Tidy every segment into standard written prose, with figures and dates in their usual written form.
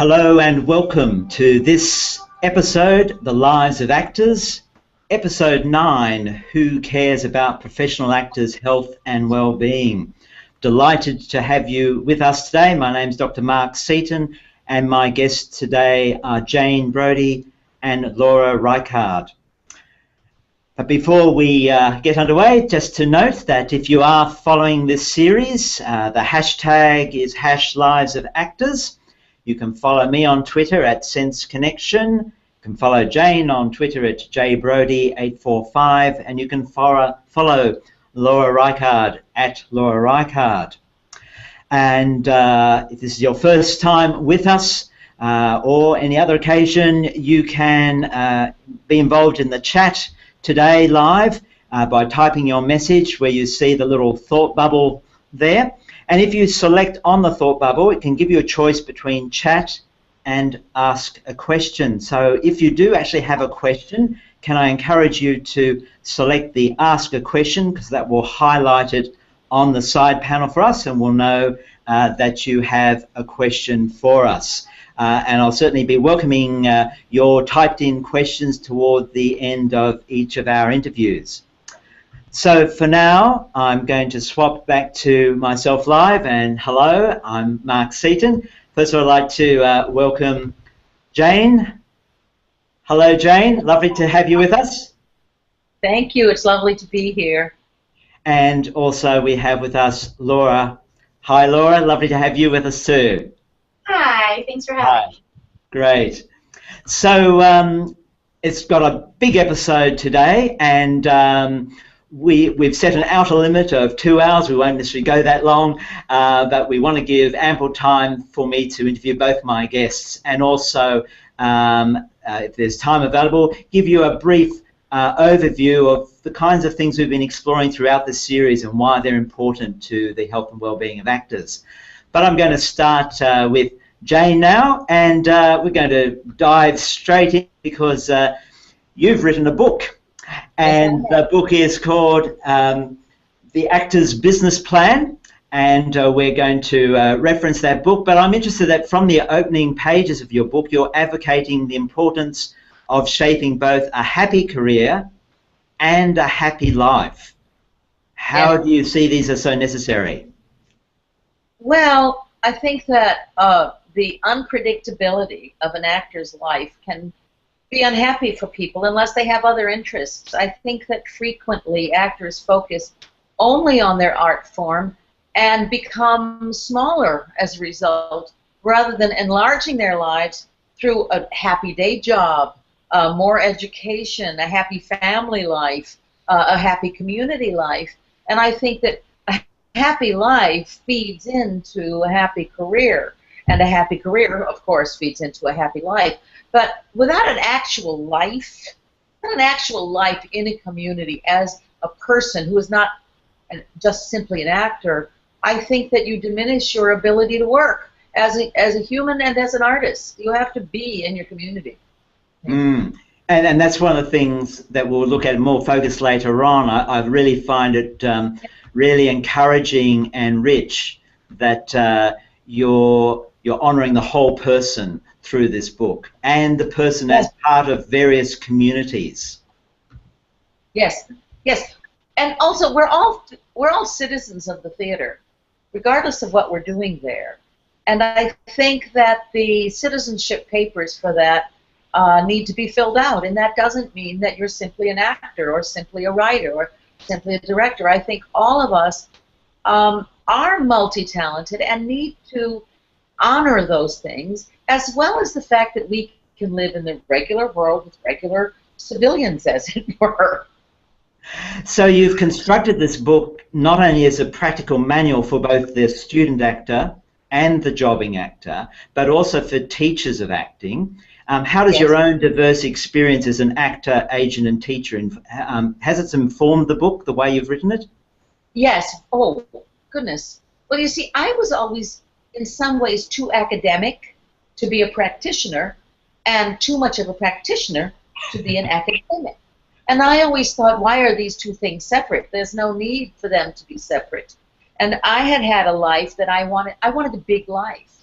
Hello and welcome to this episode, The Lives of Actors, Episode 9, Who Cares About Professional Actors' Health and Wellbeing. Delighted to have you with us today. My name's Dr. Mark Seton and my guests today are Jane Brody and Laura Rikard. But before we get underway, just to note that if you are following this series, the hashtag is #LivesOfActors. You can follow me on Twitter at Sense Connection. You can follow Jane on Twitter at jbrody845, and you can follow Laura Rikard at Laura Rikard. And if this is your first time with us or any other occasion, you can be involved in the chat today live by typing your message where you see the little thought bubble there. And if you select on the thought bubble, it can give you a choice between chat and ask a question. So if you do actually have a question, can I encourage you to select the ask a question, because that will highlight it on the side panel for us and we'll know that you have a question for us. And I'll certainly be welcoming your typed in questions toward the end of each of our interviews. So for now, I'm going to swap back to myself live, and hello, I'm Mark Seton. First of all, I'd like to welcome Jane. Hello, Jane. Lovely to have you with us. Thank you. It's lovely to be here. And also we have with us Laura. Hi, Laura. Lovely to have you with us too. Hi, thanks for having me. Great. So it's got a big episode today, and we've set an outer limit of 2 hours. We won't necessarily go that long, but we want to give ample time for me to interview both my guests and also, if there's time available, give you a brief overview of the kinds of things we've been exploring throughout this series and why they're important to the health and well-being of actors. But I'm going to start with Jane now, and we're going to dive straight in because you've written a book, and the book is called The Actor's Business Plan, and we're going to reference that book. But I'm interested that from the opening pages of your book, you're advocating the importance of shaping both a happy career and a happy life. How do you see these as so necessary? Well, I think that the unpredictability of an actor's life can be unhappy for people unless they have other interests. I think that frequently actors focus only on their art form and become smaller as a result, rather than enlarging their lives through a happy day job, more education, a happy family life, a happy community life. And I think that a happy life feeds into a happy career, and a happy career, of course, feeds into a happy life. But without an actual life in a community as a person who is not just simply an actor, I think that you diminish your ability to work as a human and as an artist. You have to be in your community. And that's one of the things that we'll look at more focused later on. I really find it really encouraging and rich that you're honouring the whole person through this book, and the person as part of various communities. Yes, yes, and also we're all citizens of the theater, regardless of what we're doing there. And I think that the citizenship papers for that need to be filled out, and that doesn't mean that you're simply an actor or simply a writer or simply a director. I think all of us are multi-talented and need to honor those things, as well as the fact that we can live in the regular world with regular civilians, as it were. So you've constructed this book not only as a practical manual for both the student actor and the jobbing actor, but also for teachers of acting. How does your own diverse experience as an actor, agent, and teacher, has it informed the book, the way you've written it? Yes. Oh, goodness. Well, you see, I was always, in some ways, too academic to be a practitioner, and too much of a practitioner to be an academic. And I always thought, why are these two things separate? There's no need for them to be separate. And I had a life that I wanted a big life.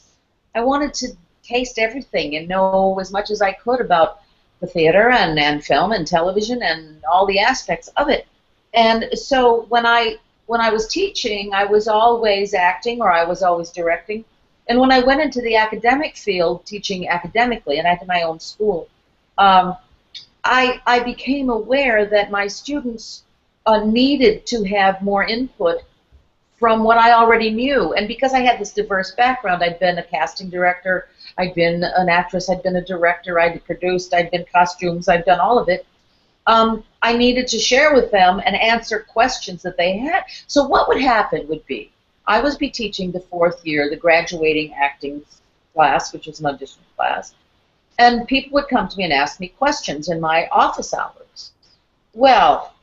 I wanted to taste everything and know as much as I could about the theater and film and television and all the aspects of it. And so when I was teaching, I was always acting or I was always directing. And when I went into the academic field, teaching academically, and I had my own school, I became aware that my students needed to have more input from what I already knew. And because I had this diverse background, I'd been a casting director, I'd been an actress, I'd been a director, I'd produced, I'd been costumes, I'd done all of it. I needed to share with them and answer questions that they had. So what would happen would be, I would be teaching the 4th year, the graduating acting class, which is an audition class, and people would come to me and ask me questions in my office hours. Well,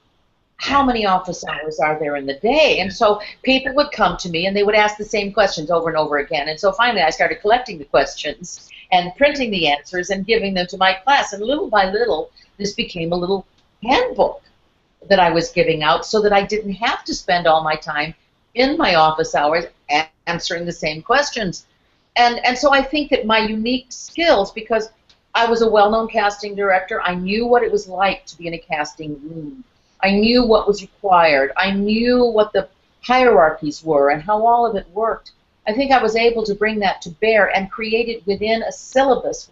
how many office hours are there in the day? And so people would come to me and they would ask the same questions over and over again. And so finally I started collecting the questions and printing the answers and giving them to my class. And little by little, this became a little handbook that I was giving out so that I didn't have to spend all my time in my office hours answering the same questions. And so I think that my unique skills, because I was a well-known casting director, I knew what it was like to be in a casting room. I knew what was required. I knew what the hierarchies were and how all of it worked. I think I was able to bring that to bear and create it within a syllabus,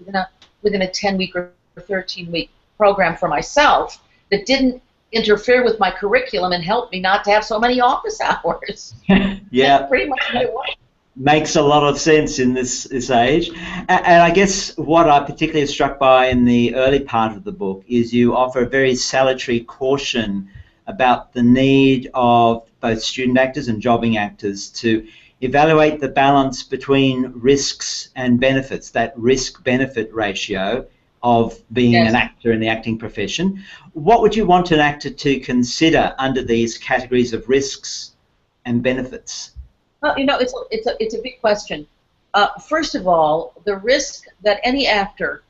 within a 10-week or 13-week program for myself that didn't interfere with my curriculum and helped me not to have so many office hours. Yeah. That's pretty much what it was. Makes a lot of sense in this age. And I guess what I particularly struck by in the early part of the book is you offer a very salutary caution about the need of both student actors and jobbing actors to evaluate the balance between risks and benefits, that risk-benefit ratio of being an actor in the acting profession. What would you want an actor to consider under these categories of risks and benefits? Well, you know, it's a big question. First of all, the risk that any actor,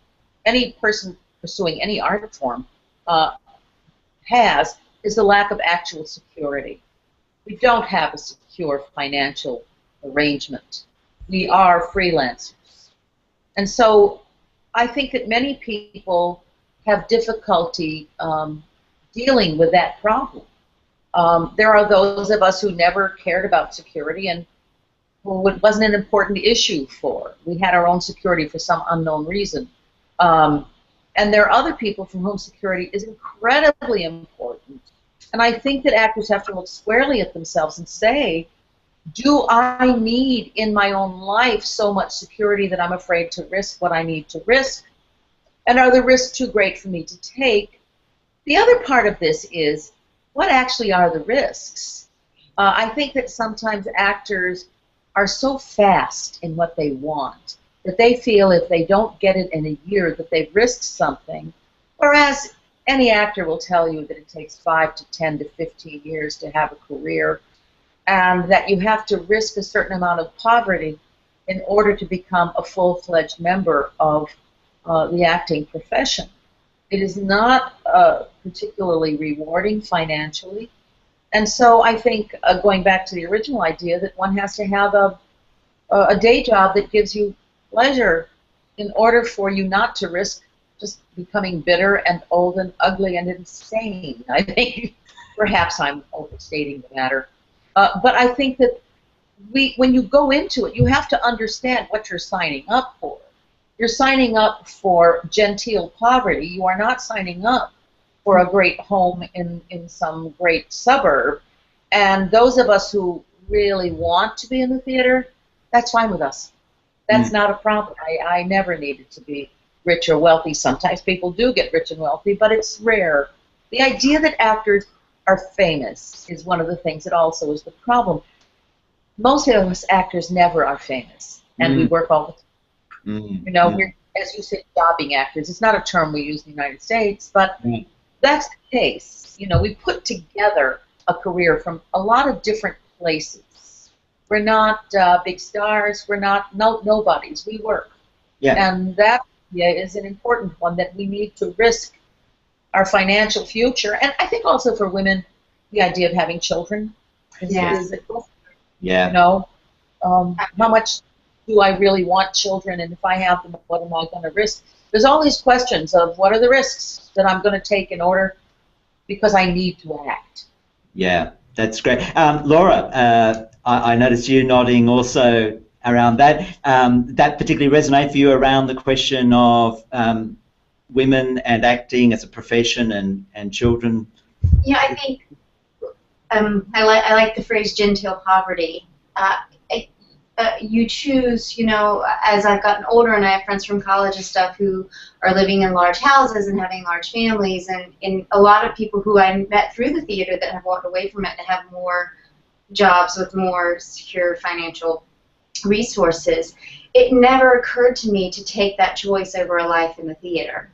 any person pursuing any art form has is the lack of actual security. We don't have a secure financial arrangement. We are freelancers. And so I think that many people have difficulty dealing with that problem. There are those of us who never cared about security and who it wasn't an important issue for. We had our own security for some unknown reason. And there are other people for whom security is incredibly important. And I think that actors have to look squarely at themselves and say, do I need in my own life so much security that I'm afraid to risk what I need to risk? And are the risks too great for me to take? The other part of this is, what actually are the risks? I think that sometimes actors are so fast in what they want that they feel if they don't get it in a year that they've risked something, whereas any actor will tell you that it takes 5 to 10 to 15 years to have a career, and that you have to risk a certain amount of poverty in order to become a full-fledged member of the acting profession. It is not particularly rewarding financially, and so I think, going back to the original idea, that one has to have a day job that gives you pleasure in order for you not to risk just becoming bitter and old and ugly and insane. I think perhaps I'm overstating the matter. But I think that when you go into it, you have to understand what you're signing up for. You're signing up for genteel poverty. You are not signing up for a great home in some great suburb. And those of us who really want to be in the theater, that's fine with us. That's not a problem. I never needed to be rich or wealthy. Sometimes people do get rich and wealthy, but it's rare. The idea that actors are famous is one of the things that also is the problem. Most of us actors never are famous, and we work all the time. You know, we're, as you said, jobbing actors. It's not a term we use in the United States, but that's the case. You know, we put together a career from a lot of different places. We're not big stars. We're not nobodies. We work. And that is an important one, that we need to risk our financial future. And I think also for women, the idea of having children is you know, how much do I really want children? And if I have them, what am I going to risk? There's all these questions of what are the risks that I'm going to take in order, because I need to act. Yeah, that's great. Laura, I noticed you nodding also around that. That particularly resonate for you around the question of women and acting as a profession and children? Yeah, I think I like the phrase genteel poverty. You choose, as I've gotten older and I have friends from college and stuff who are living in large houses and having large families, and a lot of people who I met through the theater that have walked away from it to have more jobs with more secure financial resources, it never occurred to me to take that choice over a life in the theater.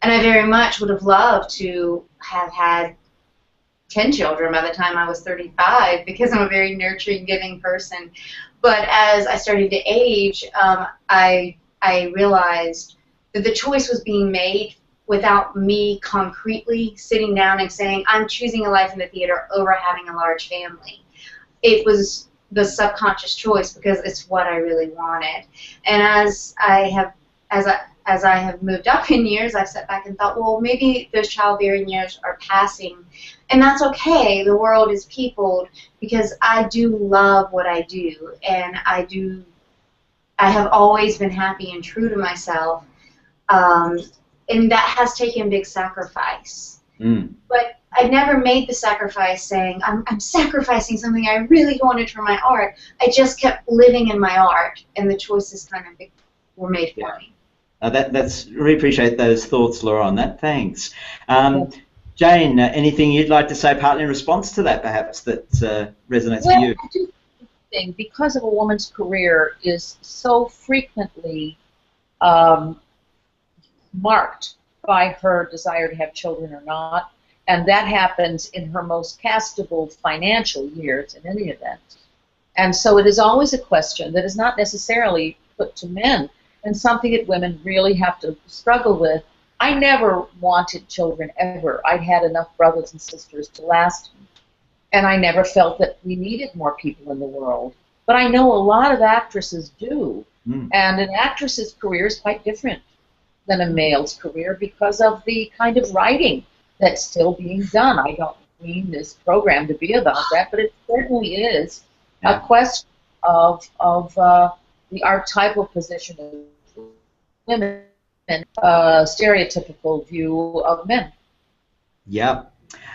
And I very much would have loved to have had 10 children by the time I was 35, because I'm a very nurturing, giving person. But as I started to age, I realized that the choice was being made without me concretely sitting down and saying, I'm choosing a life in the theater over having a large family. It was the subconscious choice because it's what I really wanted. And as I have moved up in years, I've sat back and thought, well, maybe those childbearing years are passing, and that's okay. The world is peopled, because I do love what I do, and I have always been happy and true to myself, and that has taken big sacrifice. But I never made the sacrifice saying, I'm sacrificing something I really wanted for my art. I just kept living in my art, and the choices kind of were made for me. That's really appreciate those thoughts, Laura, on that. Thanks. Jane, anything you'd like to say partly in response to that, perhaps, that resonates for you? I do think because of a woman's career is so frequently marked by her desire to have children or not, and that happens in her most castable financial years in any event. And so it is always a question that is not necessarily put to men, and something that women really have to struggle with. I never wanted children ever. I'd had enough brothers and sisters to last me, and I never felt that we needed more people in the world. But I know a lot of actresses do, and an actress's career is quite different than a male's career because of the kind of writing that's still being done. I don't mean this program to be about that, but it certainly is a question of the archetypal position of women and stereotypical view of men. Yeah,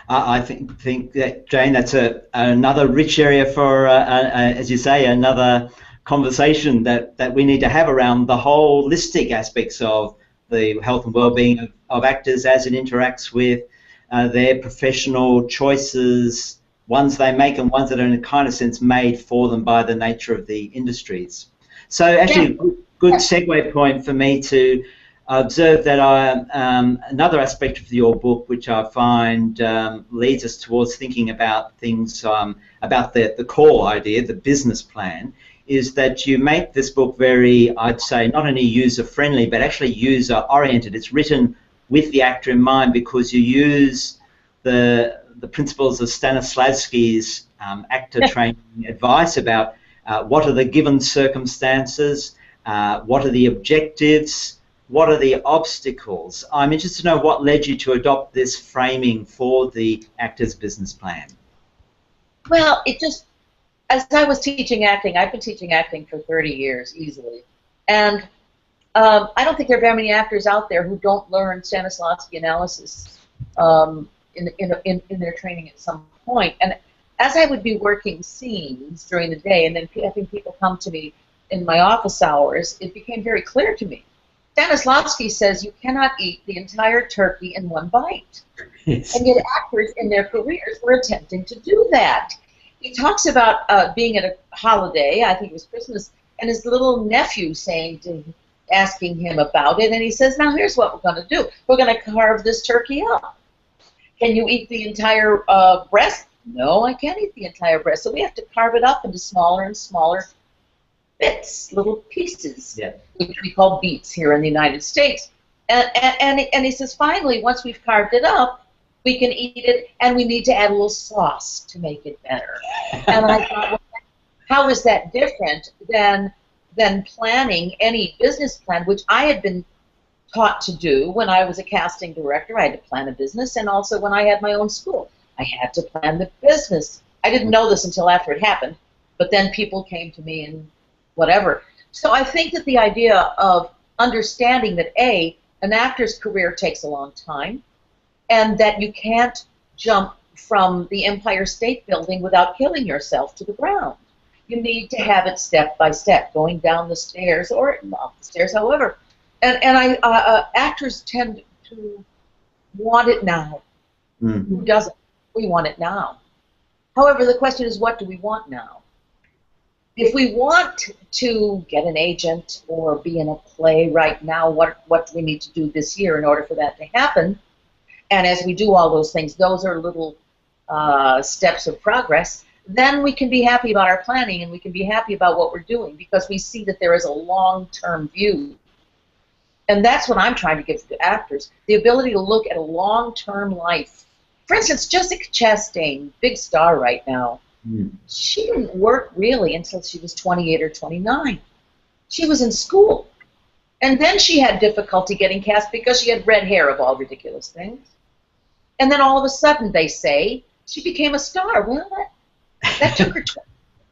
I think that, Jane, that's another rich area for, as you say, another conversation that we need to have around the holistic aspects of the health and well-being of actors as it interacts with their professional choices, ones they make and ones that are in a kind of sense made for them by the nature of the industries. So actually, good segue point for me to observe that another aspect of your book, which I find leads us towards thinking about things, about the core idea, the business plan, is that you make this book very, I'd say, not only user-friendly, but actually user-oriented. It's written with the actor in mind because you use the principles of Stanislavski's actor training advice about what are the given circumstances, what are the objectives, what are the obstacles. I'm interested to know what led you to adopt this framing for the actor's business plan. Well, it just, as I was teaching acting, I've been teaching acting for 30 years easily, and I don't think there are very many actors out there who don't learn Stanislavski analysis in their training at some point. And as I would be working scenes during the day, and then having people come to me in my office hours, it became very clear to me. Stanislavski says you cannot eat the entire turkey in one bite. Yes. And yet actors in their careers were attempting to do that. He talks about being at a holiday, I think it was Christmas, and his little nephew asking him about it, and he says, now here's what we're going to do. We're going to carve this turkey up. Can you eat the entire breast? No, I can't eat the entire breast. So we have to carve it up into smaller and smaller bits, little pieces, which we call beets here in the United States. And he says, finally, once we've carved it up, we can eat it, and we need to add a little sauce to make it better. And I thought, well, how is that different than than planning any business plan, which I had been taught to do when I was a casting director. I had to plan a business, and also when I had my own school, I had to plan the business. I didn't know this until after it happened, but then people came to me and whatever. So I think that the idea of understanding that an actor's career takes a long time, and that you can't jump from the Empire State Building without killing yourself to the ground. You need to have it step by step, going down the stairs or up the stairs, however. And actors tend to want it now. Who doesn't? We want it now. However, the question is, what do we want now? If we want to get an agent or be in a play right now, what do we need to do this year in order for that to happen? And as we do all those things, those are little steps of progress. Then we can be happy about our planning, and we can be happy about what we're doing, because we see that there is a long-term view. And that's what I'm trying to give to actors, the ability to look at a long-term life. For instance, Jessica Chastain, big star right now, she didn't work really until she was 28 or 29. She was in school. And then she had difficulty getting cast because she had red hair, of all ridiculous things. And then all of a sudden, they say, she became a star. Well, that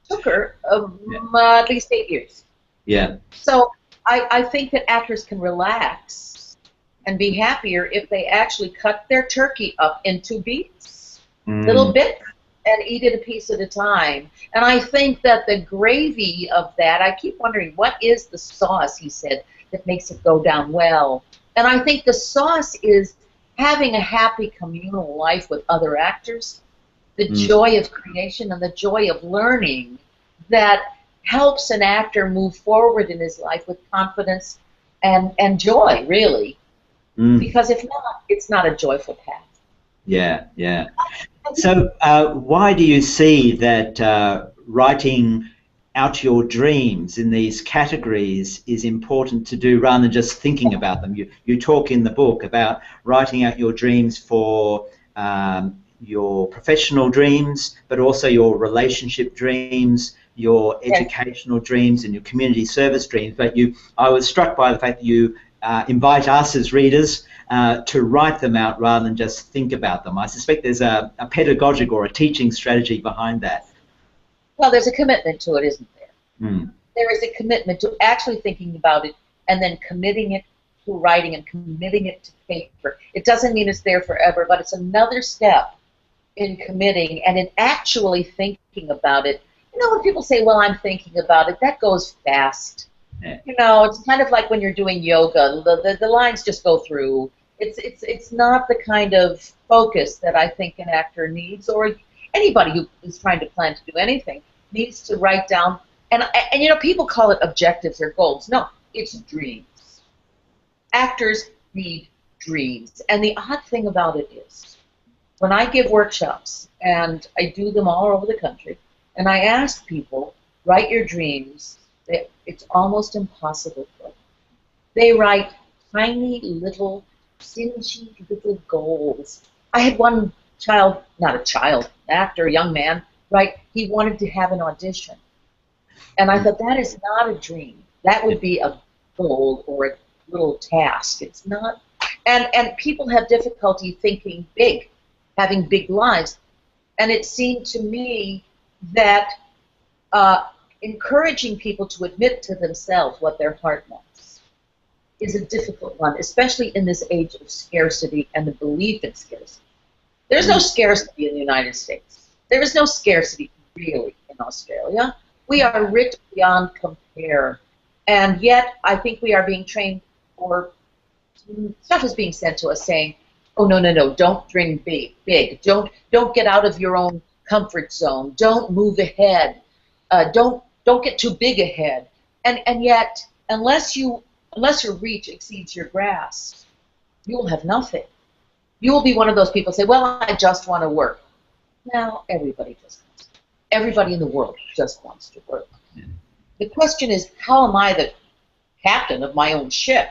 took her at least 8 years. Yeah. So I think that actors can relax and be happier if they actually cut their turkey up into beats, little bits, and eat it a piece at a time. And I think that the gravy of that, I keep wondering, what is the sauce, he said, that makes it go down well? And I think the sauce is having a happy communal life with other actors, the joy of creation and the joy of learning that helps an actor move forward in his life with confidence and joy, really. Because if not, it's not a joyful path. Yeah, yeah. So why do you see that writing out your dreams in these categories is important to do rather than just thinking about them? You talk in the book about writing out your dreams for your professional dreams, but also your relationship dreams, your educational dreams, and your community service dreams. But I was struck by the fact that you invite us as readers to write them out rather than just think about them. I suspect there's a pedagogic or a teaching strategy behind that. Well, there's a commitment to it, isn't there? There is a commitment to actually thinking about it and then committing it to writing and committing it to paper. It doesn't mean it's there forever, but it's another step in committing and in actually thinking about it. You know, when people say, well, I'm thinking about it, that goes fast. Yeah. You know, it's kind of like when you're doing yoga. The lines just go through. It's not the kind of focus that I think an actor needs, or anybody who is trying to plan to do anything needs to write down. And you know, people call it objectives or goals. No, it's dreams. Actors need dreams. And the odd thing about it is, when I give workshops, and I do them all over the country, and I ask people, write your dreams, it's almost impossible for them. They write tiny little, dingy little goals. I had one child, not a child, actor, a young man, right? He wanted to have an audition. And I thought, that is not a dream. That would be a goal or a little task. It's not. And people have difficulty thinking big, having big lives. And it seemed to me that encouraging people to admit to themselves what their heart wants is a difficult one, especially in this age of scarcity and the belief in scarcity. There's no scarcity in the United States. There is no scarcity really in Australia. We are rich beyond compare. And yet I think we are being trained, or stuff is being said to us saying, oh, no, don't dream big. Don't get out of your own comfort zone. Don't move ahead. Don't get too big ahead. And yet, unless your reach exceeds your grasp, you will have nothing. You will be one of those people who say, well, I just want to work. Now, everybody just wants to. Everybody in the world just wants to work. Yeah. The question is, how am I the captain of my own ship?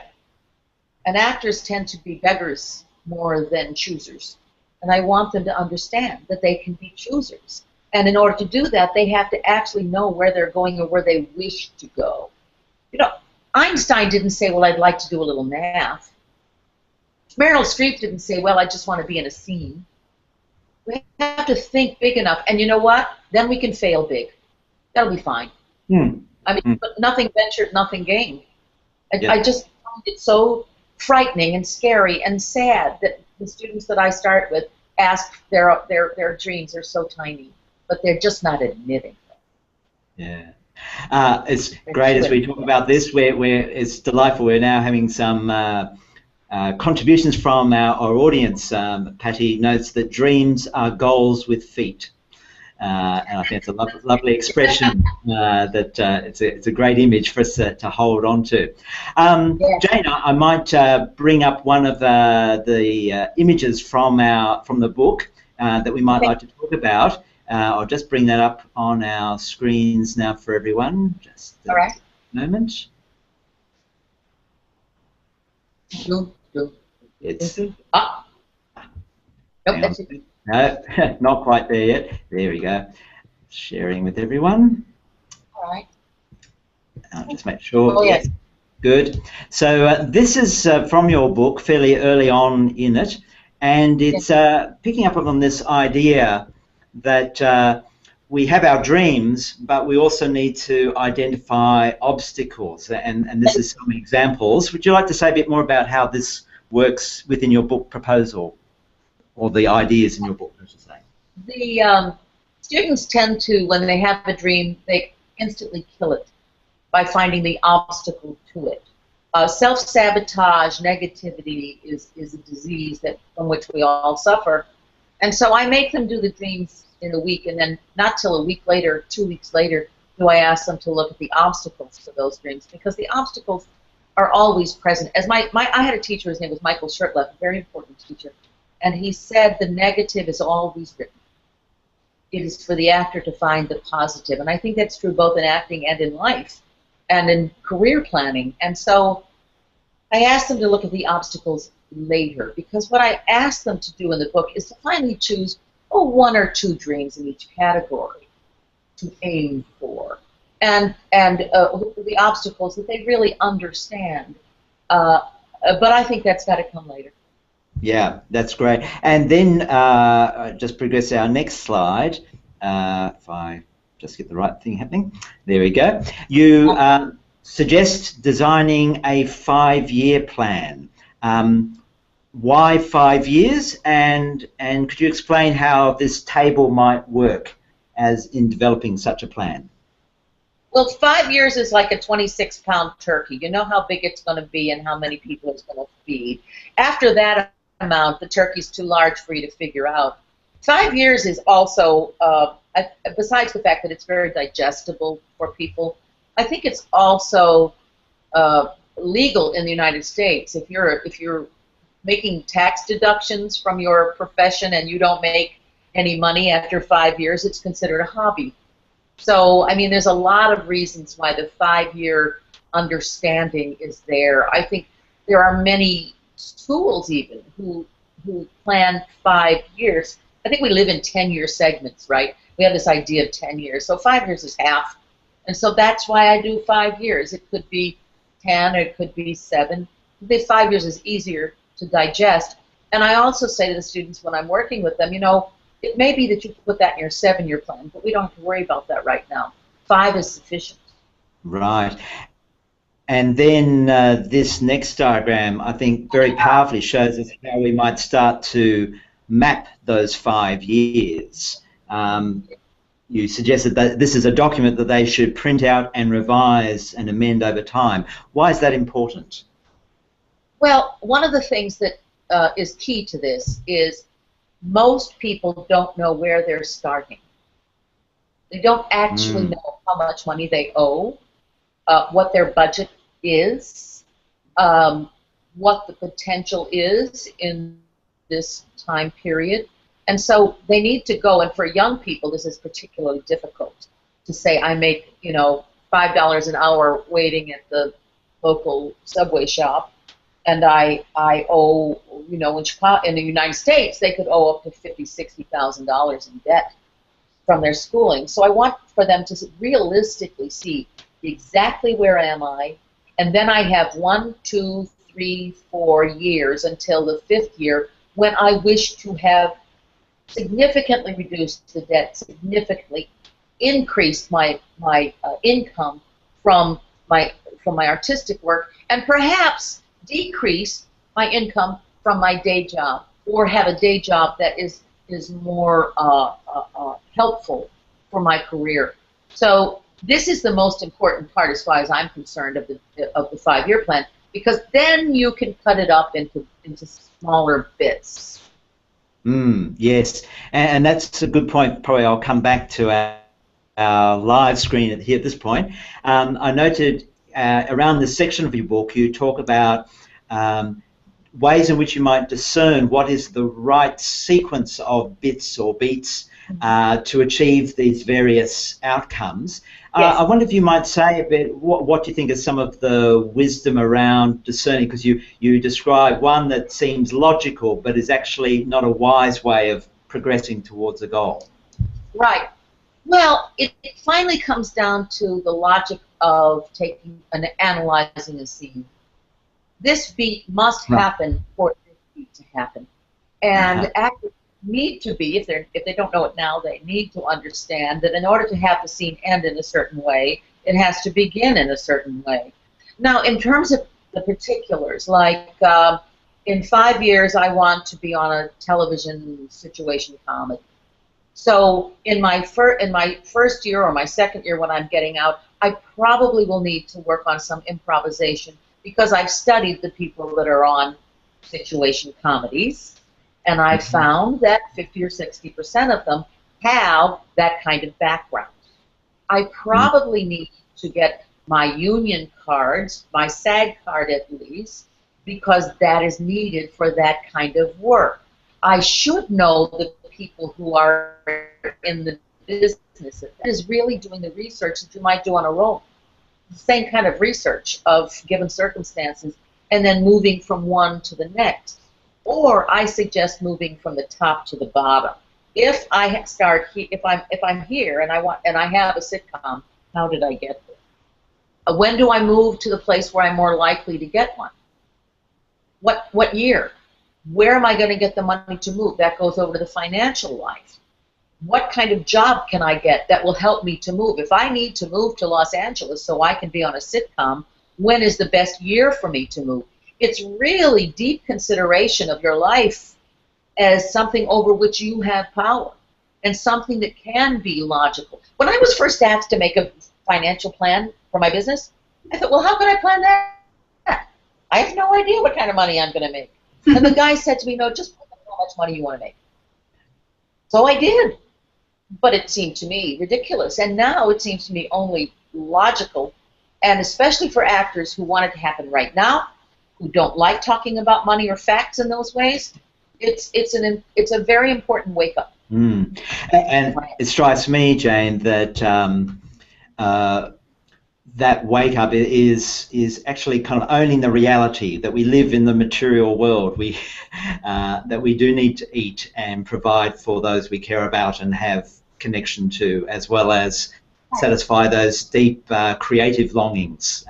And actors tend to be beggars more than choosers. And I want them to understand that they can be choosers. And in order to do that, they have to actually know where they're going or where they wish to go. You know, Einstein didn't say, well, I'd like to do a little math. Meryl Streep didn't say, well, I just want to be in a scene. We have to think big enough. And you know what? Then we can fail big. That'll be fine. I mean, but nothing ventured, nothing gained. I just find it so frightening and scary and sad that the students that I start with ask their dreams are so tiny, but they're just not admitting them. Yeah. It's great as we talk about this. It's delightful. We're now having some contributions from our audience. Patty notes that dreams are goals with feet. And I think it's a lovely expression that it's a great image for us to hold on to. Jane, I might bring up one of the images from the book that we might like to talk about. I'll just bring that up on our screens now for everyone. Just a moment. It's Nope, that's it. No, not quite there yet. There we go. Sharing with everyone. All right. I'll just make sure. Oh, yes. Good. So this is from your book, fairly early on in it, and it's picking up on this idea that we have our dreams, but we also need to identify obstacles, and this is some examples. Would you like to say a bit more about how this works within your book proposal? Or the ideas in your book, I should say. The students tend to, when they have a dream, they instantly kill it by finding the obstacle to it. Self-sabotage, negativity is a disease from which we all suffer. And so I make them do the dreams in the week, and then not till a week later, 2 weeks later, do I ask them to look at the obstacles to those dreams, because the obstacles are always present. As I had a teacher, his name was Michael Shurtleff, a very important teacher. And he said the negative is always written. It is for the actor to find the positive. And I think that's true both in acting and in life and in career planning. And so I asked them to look at the obstacles later, because what I asked them to do in the book is to finally choose 1 or 2 dreams in each category to aim for. And the obstacles that they really understand. But I think that's got to come later. Yeah, that's great. And then just progress our next slide. If I just get the right thing happening. There we go. You suggest designing a 5-year plan. Why 5 years? And could you explain how this table might work as in developing such a plan? Well, 5 years is like a 26-pound turkey. You know how big it's going to be and how many people it's going to feed. After that amount, the turkey's too large for you to figure out. 5 years is also, besides the fact that it's very digestible for people, I think it's also legal in the United States. If you're making tax deductions from your profession and you don't make any money after 5 years, it's considered a hobby. So, I mean, there's a lot of reasons why the 5-year understanding is there. I think there are many schools even who plan 5 years. I think we live in 10-year segments, right? We have this idea of 10 years. So 5 years is half. And so that's why I do 5 years. It could be 10 or it could be 7. The 5 years is easier to digest. And I also say to the students when I'm working with them, you know, it may be that you put that in your 7-year plan, but we don't have to worry about that right now. 5 is sufficient. Right. And then this next diagram, I think, very powerfully shows us how we might start to map those 5 years. You suggested that this is a document that they should print out and revise and amend over time. Why is that important? Well, one of the things that is key to this is most people don't know where they're starting. They don't actually know how much money they owe, what their budget is, what the potential is in this time period. And so they need to go, and for young people this is particularly difficult to say, I make, you know, $5 an hour waiting at the local Subway shop, and I owe, you know, in Chicago, in the United States, they could owe up to $50,000, $60,000 in debt from their schooling. So I want for them to realistically see exactly where am I, and then I have 1, 2, 3, 4 years until the 5th year when I wish to have significantly reduced the debt, significantly increased my income from my artistic work, and perhaps decrease my income from my day job, or have a day job that is more helpful for my career. So this is the most important part, as far as I'm concerned, of the 5-year plan, because then you can cut it up into smaller bits. Yes, and that's a good point. Probably I'll come back to our live screen here at this point. I noted around this section of your book, you talk about ways in which you might discern what is the right sequence of bits or beats to achieve these various outcomes. Yes. I wonder if you might say a bit, what do you think is some of the wisdom around discerning, because you describe one that seems logical but is actually not a wise way of progressing towards a goal. Right. Well, it finally comes down to the logic of taking and analyzing a scene. This beat must happen for this beat to happen. And actors need to be, if they don't know it now, they need to understand that in order to have the scene end in a certain way, it has to begin in a certain way. Now, in terms of the particulars, like in 5 years, I want to be on a television situation comedy. So in my first year or my 2nd year when I'm getting out, I probably will need to work on some improvisation, because I've studied the people that are on situation comedies, and I've found that 50 or 60% of them have that kind of background. I probably need to get my union cards, my SAG card at least, because that is needed for that kind of work. I should know the people who are in the business that is really doing the research that you might do on a role. The same kind of research of given circumstances, and then moving from one to the next. Or I suggest moving from the top to the bottom. If I start, if I'm here and I have a sitcom, how did I get there? When do I move to the place where I'm more likely to get one? What year? Where am I going to get the money to move? That goes over to the financial life. What kind of job can I get that will help me to move? If I need to move to Los Angeles so I can be on a sitcom, when is the best year for me to move? It's really deep consideration of your life as something over which you have power, and something that can be logical. When I was first asked to make a financial plan for my business, I thought, well, how could I plan that? I have no idea what kind of money I'm going to make. And the guy said to me, no, just put how much money you want to make. So I did. But it seemed to me ridiculous. And now it seems to me only logical, and especially for actors who want it to happen right now, who don't like talking about money or facts in those ways. It's a very important wake-up. And it strikes me, Jane, that that wake-up is actually kind of owning the reality that we live in the material world. That we do need to eat and provide for those we care about and have connection to, as well as satisfy those deep creative longings.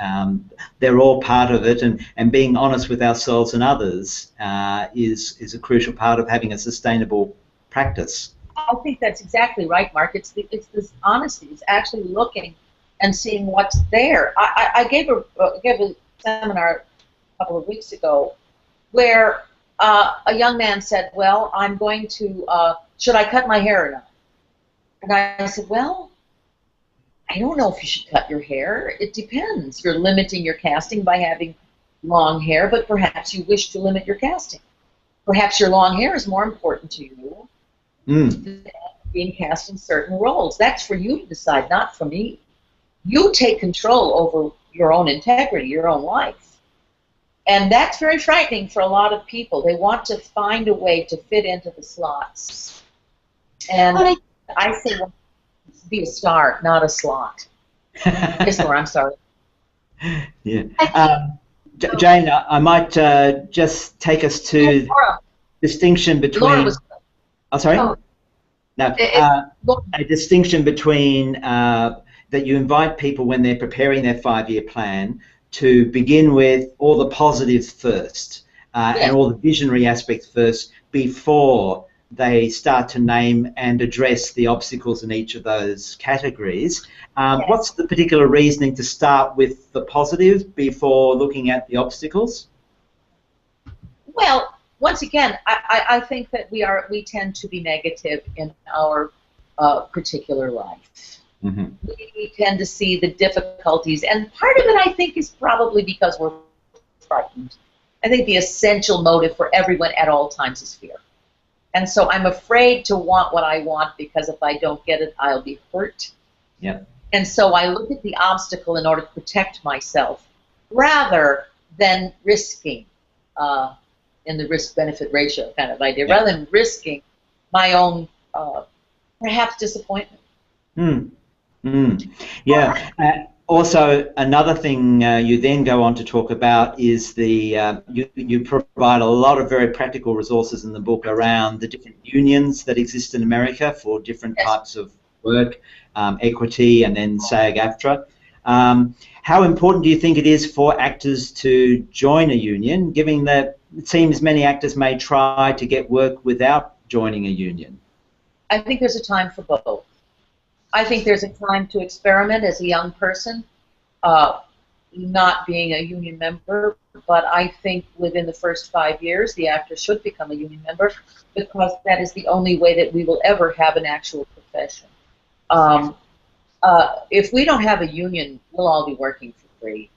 They're all part of it, and being honest with ourselves and others is a crucial part of having a sustainable practice. I think that's exactly right, Mark. It's this honesty. It's actually looking and seeing what's there. I gave a seminar a couple of weeks ago where a young man said, well, I'm going to, should I cut my hair or not? And I said, well, I don't know if you should cut your hair. It depends. You're limiting your casting by having long hair, but perhaps you wish to limit your casting. Perhaps your long hair is more important to you than being cast in certain roles. That's for you to decide, not for me. You take control over your own integrity, your own life. And that's very frightening for a lot of people. They want to find a way to fit into the slots. And I say, well, be a star, not a slot. Yes, Laura, I'm sorry. Yeah. Jane, I might just take us to distinction between... Laura was... Oh, sorry? Oh. No, a distinction between that you invite people when they're preparing their 5-year plan to begin with all the positives first and all the visionary aspects first before they start to name and address the obstacles in each of those categories. What's the particular reasoning to start with the positive before looking at the obstacles? Well, once again, I think that we tend to be negative in our particular life. Mm-hmm. We tend to see the difficulties, and part of it, I think, is probably because we're frightened. I think the essential motive for everyone at all times is fear. And so I'm afraid to want what I want because if I don't get it, I'll be hurt. Yep. And so I look at the obstacle in order to protect myself rather than risking, in the risk-benefit ratio kind of idea, rather than risking my own perhaps disappointment. Yeah. Also, another thing you then go on to talk about is the you provide a lot of very practical resources in the book around the different unions that exist in America for different types of work, equity, and then SAG-AFTRA. How important do you think it is for actors to join a union, given that it seems many actors may try to get work without joining a union? I think there's a time for both. I think there's a time to experiment as a young person, not being a union member, but I think within the first 5 years the actor should become a union member because that is the only way that we will ever have an actual profession. If we don't have a union, we'll all be working for free.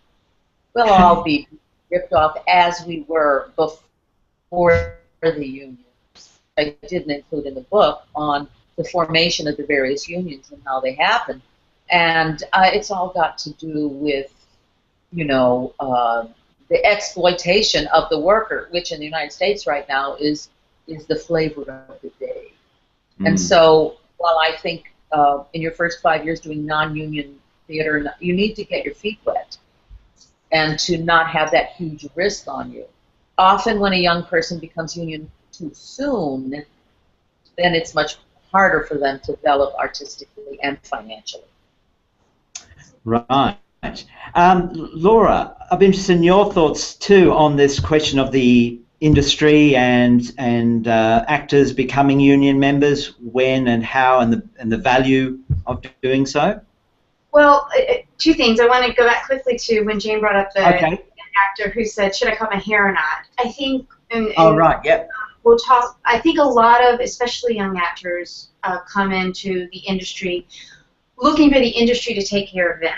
We'll all be ripped off as we were before the unions. I didn't include in the book on the formation of the various unions and how they happen. And it's all got to do with, the exploitation of the worker, which in the United States right now is the flavor of the day. And so while I think in your first 5 years doing non-union theater, you need to get your feet wet and to not have that huge risk on you. Often when a young person becomes union too soon, then it's much harder for them to develop artistically and financially. Right. Laura, I'd be interested in your thoughts too on this question of the industry and actors becoming union members, when and how, and the value of doing so. Well, two things. I want to go back quickly to when Jane brought up the actor who said, "Should I cut my hair or not?" I think. We'll talk. I think a lot of, especially young actors, come into the industry looking for the industry to take care of them,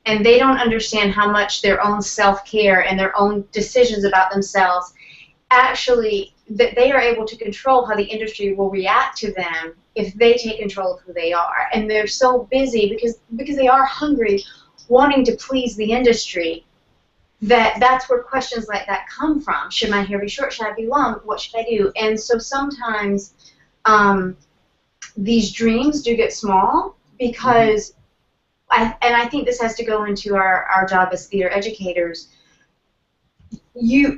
and they don't understand how much their own self-care and their own decisions about themselves actually that they are able to control how the industry will react to them if they take control of who they are. And they're so busy because they are hungry, wanting to please the industry. That's where questions like that come from. Should my hair be short? Should I be long? What should I do? And so sometimes these dreams do get small because, I think this has to go into our job as theater educators.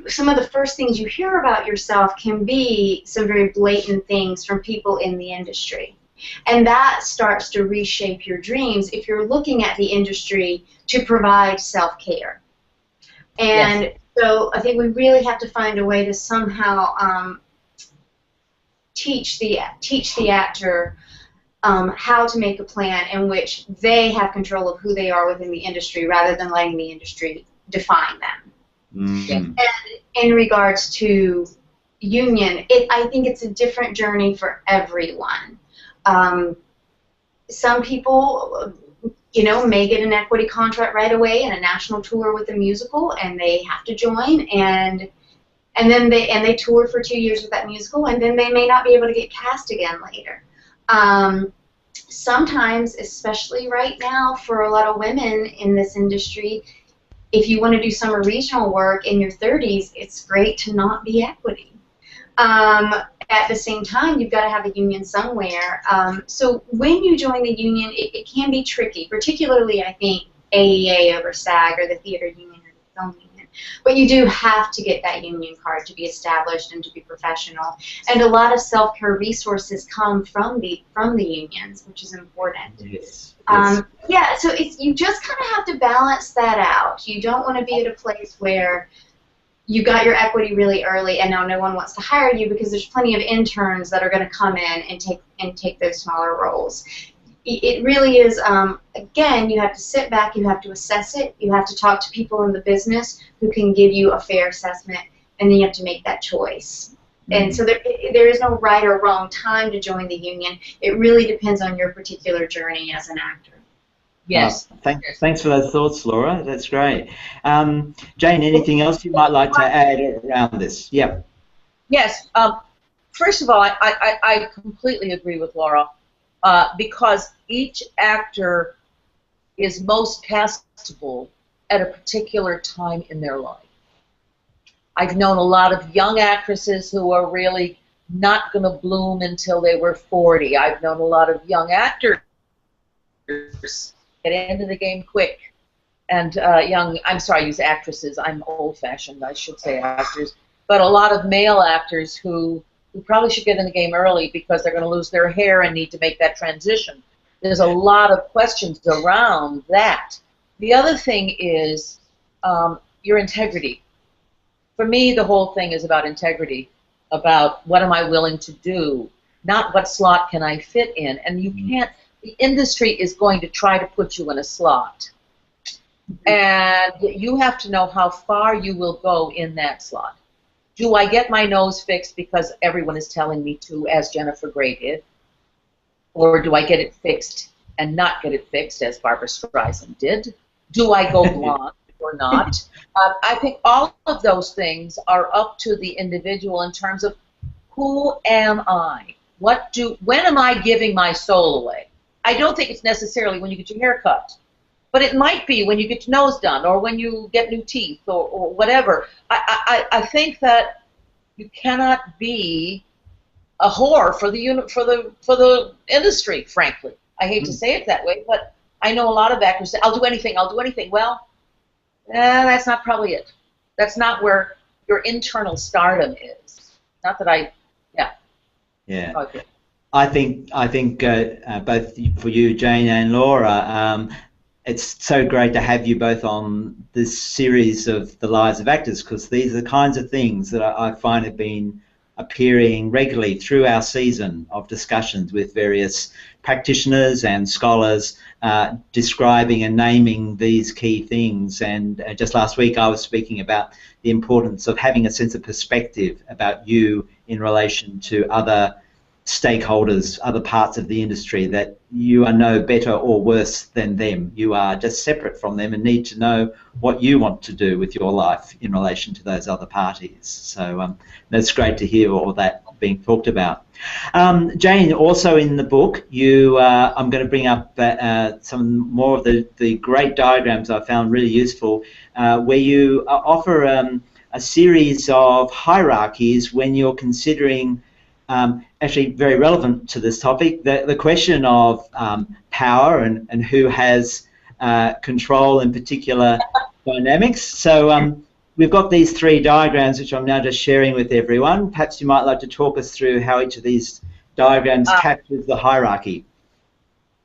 Some of the first things you hear about yourself can be some very blatant things from people in the industry. And that starts to reshape your dreams if you're looking at the industry to provide self-care. And so I think we really have to find a way to somehow teach the actor how to make a plan in which they have control of who they are within the industry rather than letting the industry define them. And in regards to union, I think it's a different journey for everyone. Some people may get an equity contract right away and a national tour with a musical, and they have to join, and then they tour for 2 years with that musical, and then they may not be able to get cast again later. Sometimes, especially right now, for a lot of women in this industry, if you want to do summer regional work in your 30s, it's great to not be equity. At the same time, you've got to have a union somewhere. So when you join the union, it can be tricky, particularly, I think, AEA over SAG or the theater union or the film union. But you do have to get that union card to be established and to be professional. And a lot of self-care resources come from the unions, which is important. Yes. Yeah, so you just kind of have to balance that out. You don't want to be at a place where you got your equity really early and now no one wants to hire you because there's plenty of interns that are going to come in and take those smaller roles. It really is, again, you have to sit back, you have to assess it, you have to talk to people in the business who can give you a fair assessment, and then you have to make that choice. And so there is no right or wrong time to join the union. It really depends on your particular journey as an actor. Yes. Thanks for those thoughts, Laura. That's great. Jane, anything else you might like to add around this? Yeah. Yes. First of all, I completely agree with Laura because each actor is most castable at a particular time in their life. I've known a lot of young actresses who are really not going to bloom until they were 40. I've known a lot of young actors get into the game quick. And I'm sorry, I use actresses. I'm old-fashioned, I should say actors. But a lot of male actors who probably should get in the game early because they're going to lose their hair and need to make that transition. There's a lot of questions around that. The other thing is your integrity. For me, the whole thing is about integrity, about what am I willing to do, not what slot can I fit in. And you can't, the industry is going to try to put you in a slot. And you have to know how far you will go in that slot. Do I get my nose fixed because everyone is telling me to, as Jennifer Grey did? Or do I get it fixed and not get it fixed, as Barbara Streisand did? Do I go blonde or not? I think all of those things are up to the individual in terms of who am I? When am I giving my soul away? I don't think it's necessarily when you get your hair cut. But it might be when you get your nose done or when you get new teeth or whatever. I think that you cannot be a whore for the industry, frankly. I hate to say it that way, but I know a lot of actors say, I'll do anything. Well, that's not probably it. That's not where your internal stardom is. Not that yeah. Okay. I think both for you, Jane and Laura, it's so great to have you both on this series of The Lives of Actors, because these are the kinds of things that I find have been appearing regularly through our season of discussions with various practitioners and scholars describing and naming these key things. And just last week I was speaking about the importance of having a sense of perspective about you in relation to other stakeholders, other parts of the industry, that you are no better or worse than them. You are just separate from them and need to know what you want to do with your life in relation to those other parties. So that's great to hear all that being talked about. Jane, also in the book, I'm going to bring up some more of the great diagrams I found really useful, where you offer a series of hierarchies when you're considering actually very relevant to this topic, the question of power and who has control in particular dynamics. So we've got these three diagrams which I'm now just sharing with everyone. Perhaps you might like to talk us through how each of these diagrams captures the hierarchy.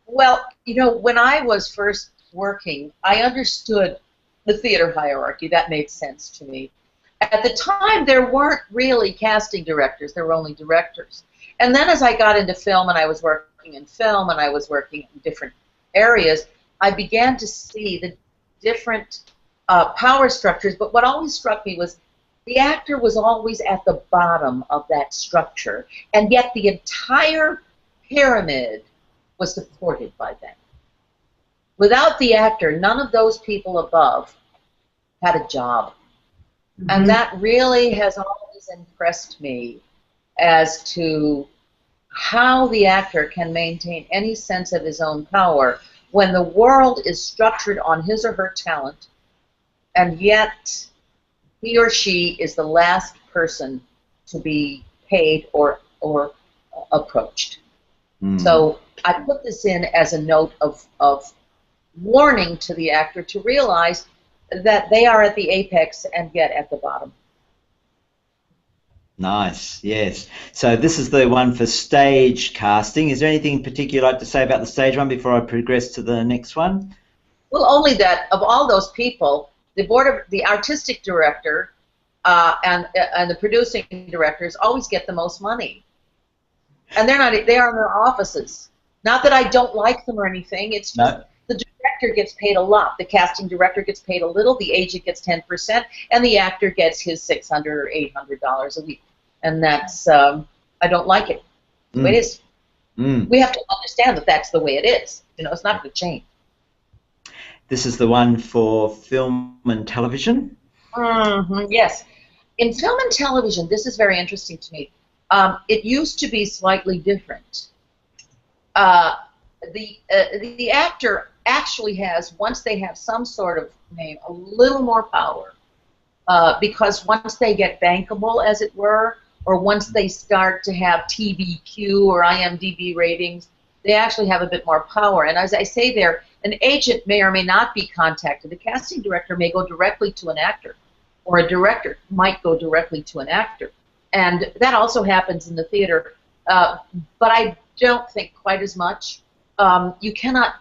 Well, when I was first working, I understood the theater hierarchy. That made sense to me. At the time, there weren't really casting directors. There were only directors. And then as I got into film and I was working in film and I was working in different areas, I began to see the different power structures. But what always struck me was the actor was always at the bottom of that structure, and yet the entire pyramid was supported by them. Without the actor, none of those people above had a job. And that really has always impressed me as to how the actor can maintain any sense of his own power when the world is structured on his or her talent, and yet he or she is the last person to be paid or approached. So I put this in as a note of warning to the actor to realize that they are at the apex and get at the bottom. Nice, yes. So this is the one for stage casting. Is there anything in particular you'd like to say about the stage one before I progress to the next one? Well, only that of all those people, the artistic director and the producing directors always get the most money, and they are in their offices. Not that I don't like them or anything. It's just the director gets paid a lot. The casting director gets paid a little. The agent gets 10%, and the actor gets his $600 or $800 a week. And that's I don't like it. The way it is. We have to understand that that's the way it is. You know, it's not going to change. This is the one for film and television? Yes. In film and television, this is very interesting to me. It used to be slightly different. The actor actually has, once they have some sort of name, a little more power. Because once they get bankable, as it were, or once they start to have TVQ or IMDb ratings, they actually have a bit more power. And as I say there, an agent may or may not be contacted. The casting director may go directly to an actor, or a director might go directly to an actor. And that also happens in the theater, but I don't think quite as much. You cannot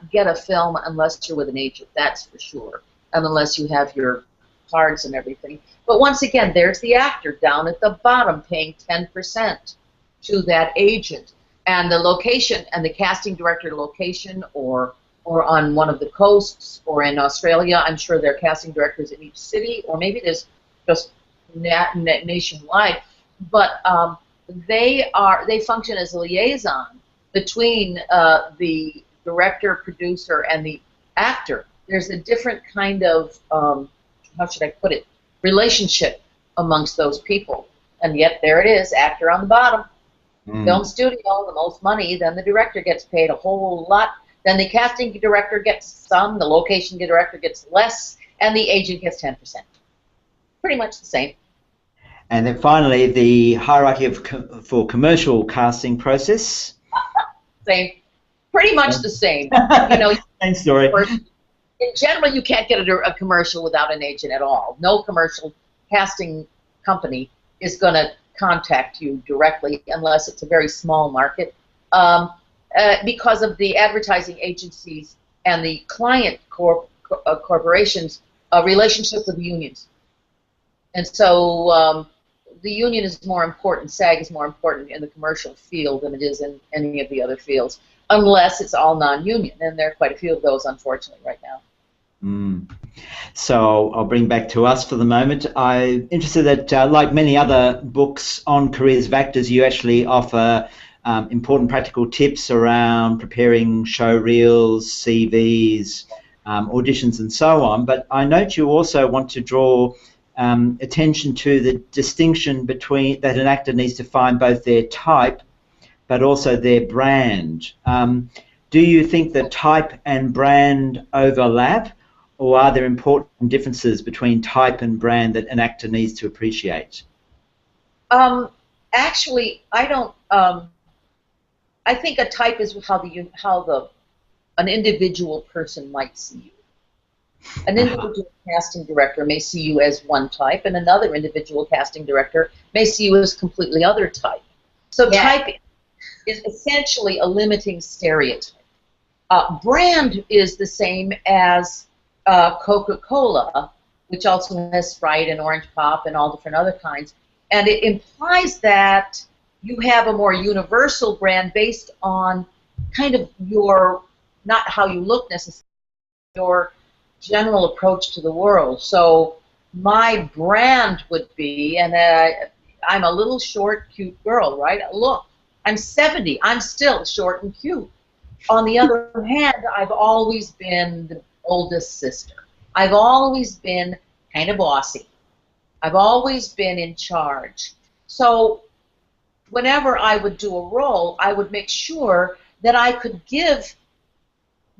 get a film unless you're with an agent, that's for sure, and unless you have your cards and everything. But once again, there's the actor down at the bottom paying 10% to that agent. And the location, and the casting director location, or on one of the coasts, or in Australia, I'm sure there are casting directors in each city, or maybe there's just nationwide. But they function as a liaison between the director, producer, and the actor. There's a different kind of, how should I put it, relationship amongst those people. And yet there it is, actor on the bottom. Film studio, the most money, then the director gets paid a whole lot, then the casting director gets some, the location director gets less, and the agent gets 10%. Pretty much the same. And then finally, the hierarchy for commercial casting process. Same. Pretty much the same. You know, same story. In general, you can't get a commercial without an agent at all. No commercial casting company is going to contact you directly unless it's a very small market, because of the advertising agencies and the client corporations' relationship with unions. And so the union is more important, SAG is more important in the commercial field than it is in any of the other fields, unless it's all non-union, and there are quite a few of those, unfortunately, right now. So I'll bring back to us for the moment. I'm interested that, like many other books on careers of actors, you actually offer important practical tips around preparing show reels, CVs, auditions, and so on. But I note you also want to draw attention to the distinction between that an actor needs to find both their type but also their brand. Do you think that type and brand overlap, or are there important differences between type and brand that an actor needs to appreciate? Actually, I don't. I think a type is how an individual person might see you. An individual casting director may see you as one type, and another individual casting director may see you as completely other type. So type is essentially a limiting stereotype. Brand is the same as Coca-Cola, which also has Sprite and Orange Pop and all different other kinds, and it implies that you have a more universal brand based on kind of your, not how you look necessarily, your general approach to the world. So my brand would be, and I'm a little short, cute girl, right? Look, I'm 70, I'm still short and cute. On the other hand, I've always been the oldest sister. I've always been kind of bossy. I've always been in charge. So whenever I would do a role, I would make sure that I could give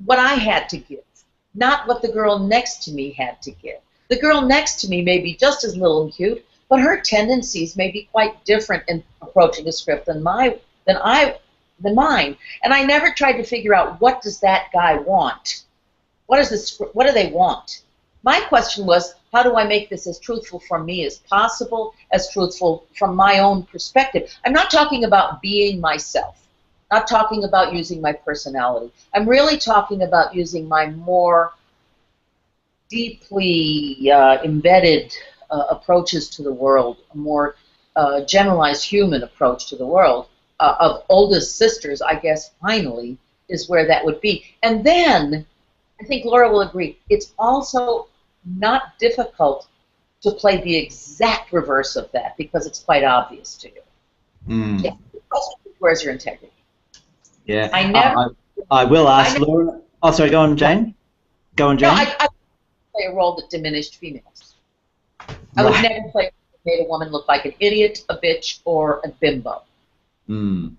what I had to give, not what the girl next to me had to give. The girl next to me may be just as little and cute, but her tendencies may be quite different in approaching the script than mine. And I never tried to figure out, what does that guy want? What do they want? My question was, how do I make this as truthful for me as possible, as truthful from my own perspective? I'm not talking about being myself, not talking about using my personality. I'm really talking about using my more deeply embedded approaches to the world, a more generalized human approach to the world. Of oldest sisters, I guess, finally, is where that would be. And then, I think Laura will agree, it's also not difficult to play the exact reverse of that because it's quite obvious to you. Mm. Yeah. Where's your integrity? Yeah. I will ask Laura. Oh, sorry, go on, Jane. Go on, Jane. No, I play a role that diminished females. I would never play a role that made a woman look like an idiot, a bitch, or a bimbo. Mm.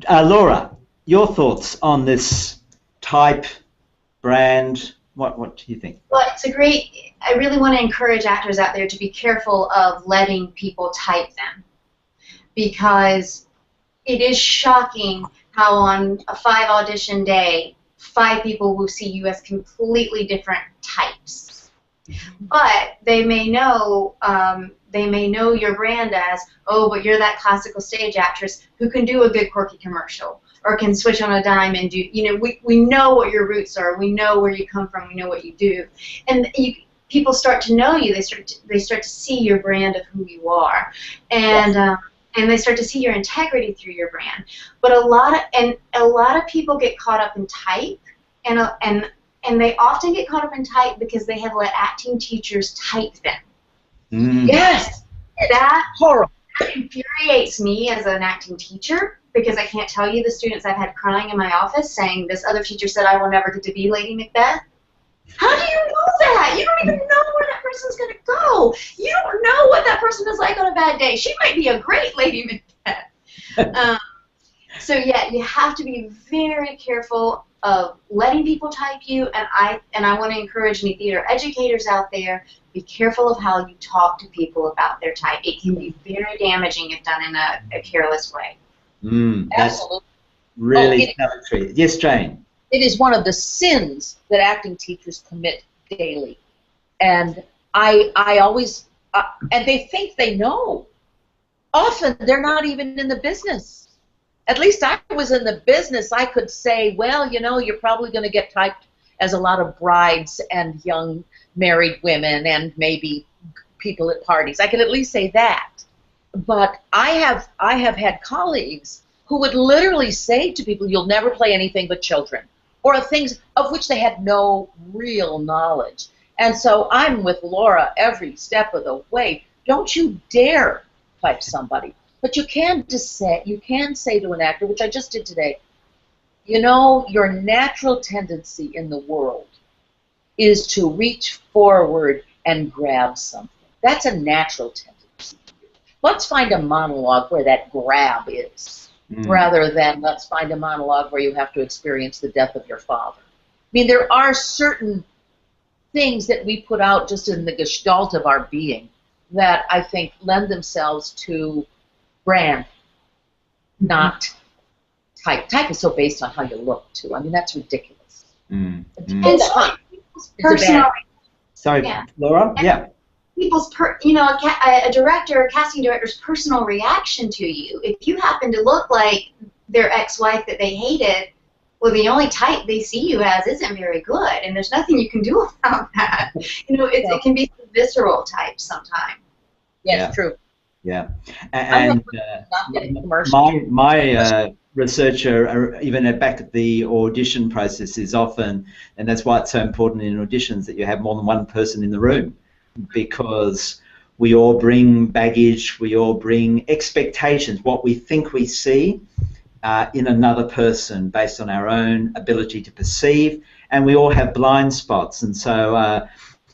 Laura, your thoughts on this type, brand? What do you think? Well, it's a great, I really want to encourage actors out there to be careful of letting people type them, because it is shocking how on a 5 audition day, 5 people will see you as completely different types. But they may know your brand as, oh, but you're that classical stage actress who can do a good quirky commercial, or can switch on a dime and do, we know what your roots are, we know where you come from, we know what you do. And people start to know you, they start to see your brand of who you are. And and they start to see your integrity through your brand. But a lot of people get caught up in type, and they often get caught up in type because they have let acting teachers type them. Mm. Yes! That horrible. Infuriates me as an acting teacher, because I can't tell you the students I've had crying in my office saying, this other teacher said I will never get to be Lady Macbeth. How do you know that? You don't even know where that person's going to go. You don't know what that person is like on a bad day. She might be a great Lady Macbeth. So yeah, you have to be very careful of letting people type you, and I want to encourage any theater educators out there, be careful of how you talk to people about their type. It can be very damaging if done in a careless way. That's Absolutely. really salutary. Yes, Jane. It is one of the sins that acting teachers commit daily. And I always, and they think they know. Often they're not even in the business. At least I was in the business. I could say, well, you're probably going to get typed as a lot of brides and young married women and maybe people at parties. I could at least say that. But I have had colleagues who would literally say to people, you'll never play anything but children, or things of which they had no real knowledge. And so I'm with Laura every step of the way. Don't you dare type somebody. But you can say to an actor, which I just did today, your natural tendency in the world is to reach forward and grab something. That's a natural tendency. Let's find a monologue where that grab is, rather than let's find a monologue where you have to experience the death of your father. I mean, there are certain things that we put out just in the gestalt of our being that I think lend themselves to brand, not type. Type is so based on how you look, too. I mean, that's ridiculous. And so people's personal... Sorry, yeah. Laura? Yeah. People's, a director, a casting director's personal reaction to you. If you happen to look like their ex-wife that they hated, well, the only type they see you as isn't very good, and there's nothing you can do about that. It can be visceral type sometimes. Yes, yeah. True. Yeah, and my researcher, even back at the audition process, is often, and that's why it's so important in auditions that you have more than one person in the room, because we all bring baggage, we all bring expectations, what we think we see in another person based on our own ability to perceive, and we all have blind spots. And so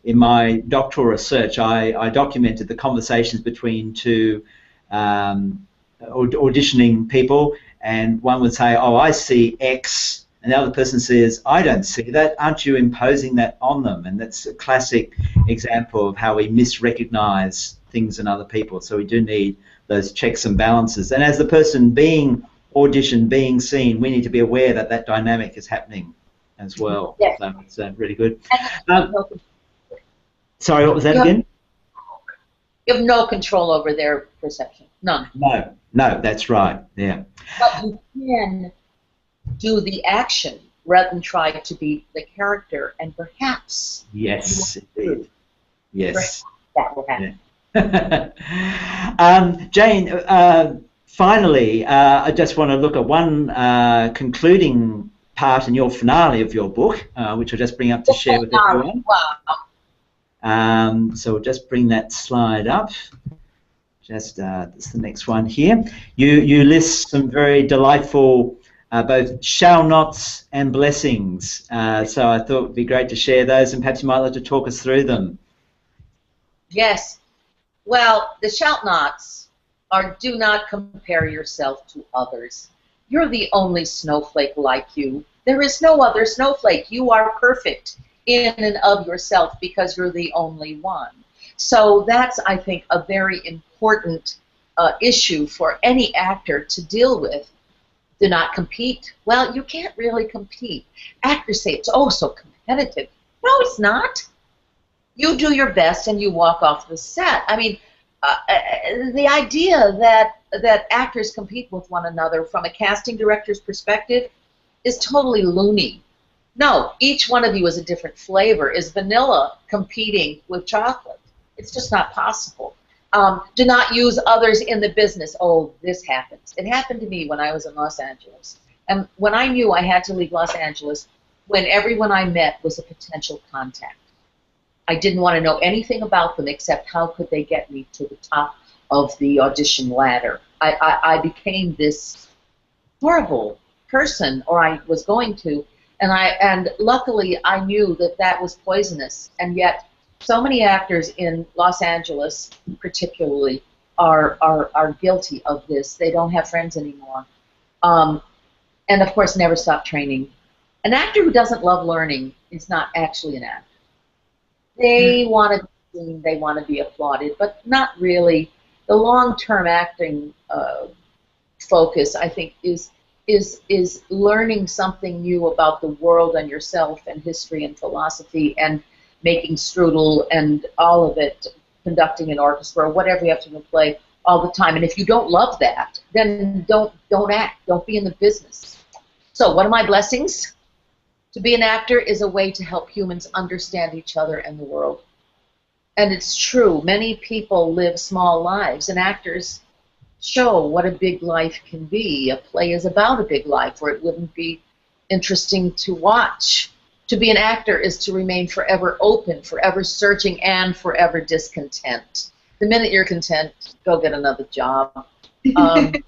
in my doctoral research, I documented the conversations between two auditioning people, and one would say, oh, I see X, and the other person says, I don't see that, aren't you imposing that on them? And that's a classic example of how we misrecognize things in other people. So we do need those checks and balances. And as the person being auditioned, being seen, we need to be aware that that dynamic is happening as well. Yes. So it's really good. Sorry, what was that again? You have no control over their perception. None. No, that's right. Yeah. But you can do the action rather than try to be the character, and perhaps. Yes, indeed. Yes. That will happen. Yeah. Jane, finally, I just want to look at one concluding part in your finale of your book, which I'll just bring up to share with everyone. Wow. So we'll just bring that slide up. Just this is the next one here. You list some very delightful both shall nots and blessings. So I thought it would be great to share those, and perhaps you might like to talk us through them. Yes. Well, the shall nots are: do not compare yourself to others. You're the only snowflake like you. There is no other snowflake. You are perfect in and of yourself because you're the only one. So that's, I think, a very important issue for any actor to deal with. Do not compete. Well, you can't really compete. Actors say it's oh so competitive. No, it's not. You do your best and you walk off the set. I mean, the idea that actors compete with one another from a casting director's perspective is totally loony. No, each one of you is a different flavor. Is vanilla competing with chocolate? It's just not possible. Do not use others in the business. Oh, this happens. It happened to me when I was in Los Angeles. And when I knew I had to leave Los Angeles, when everyone I met was a potential contact. I didn't want to know anything about them except how could they get me to the top of the audition ladder. I became this horrible person, or I was going to, and luckily I knew that that was poisonous, and yet so many actors in Los Angeles, particularly, are guilty of this. They don't have friends anymore, and of course, never stop training. An actor who doesn't love learning is not actually an actor. They want to be seen, they want to be applauded, but not really. The long-term acting focus, I think, is learning something new about the world and yourself and history and philosophy and making strudel and all of it, conducting an orchestra, whatever you have to do play all the time. And if you don't love that, then don't act. Don't be in the business. So what are my blessings? To be an actor is a way to help humans understand each other and the world. And it's true. Many people live small lives, and actors show what a big life can be. A play is about a big life, or it wouldn't be interesting to watch. To be an actor is to remain forever open, forever searching, and forever discontent. The minute you're content, go get another job. To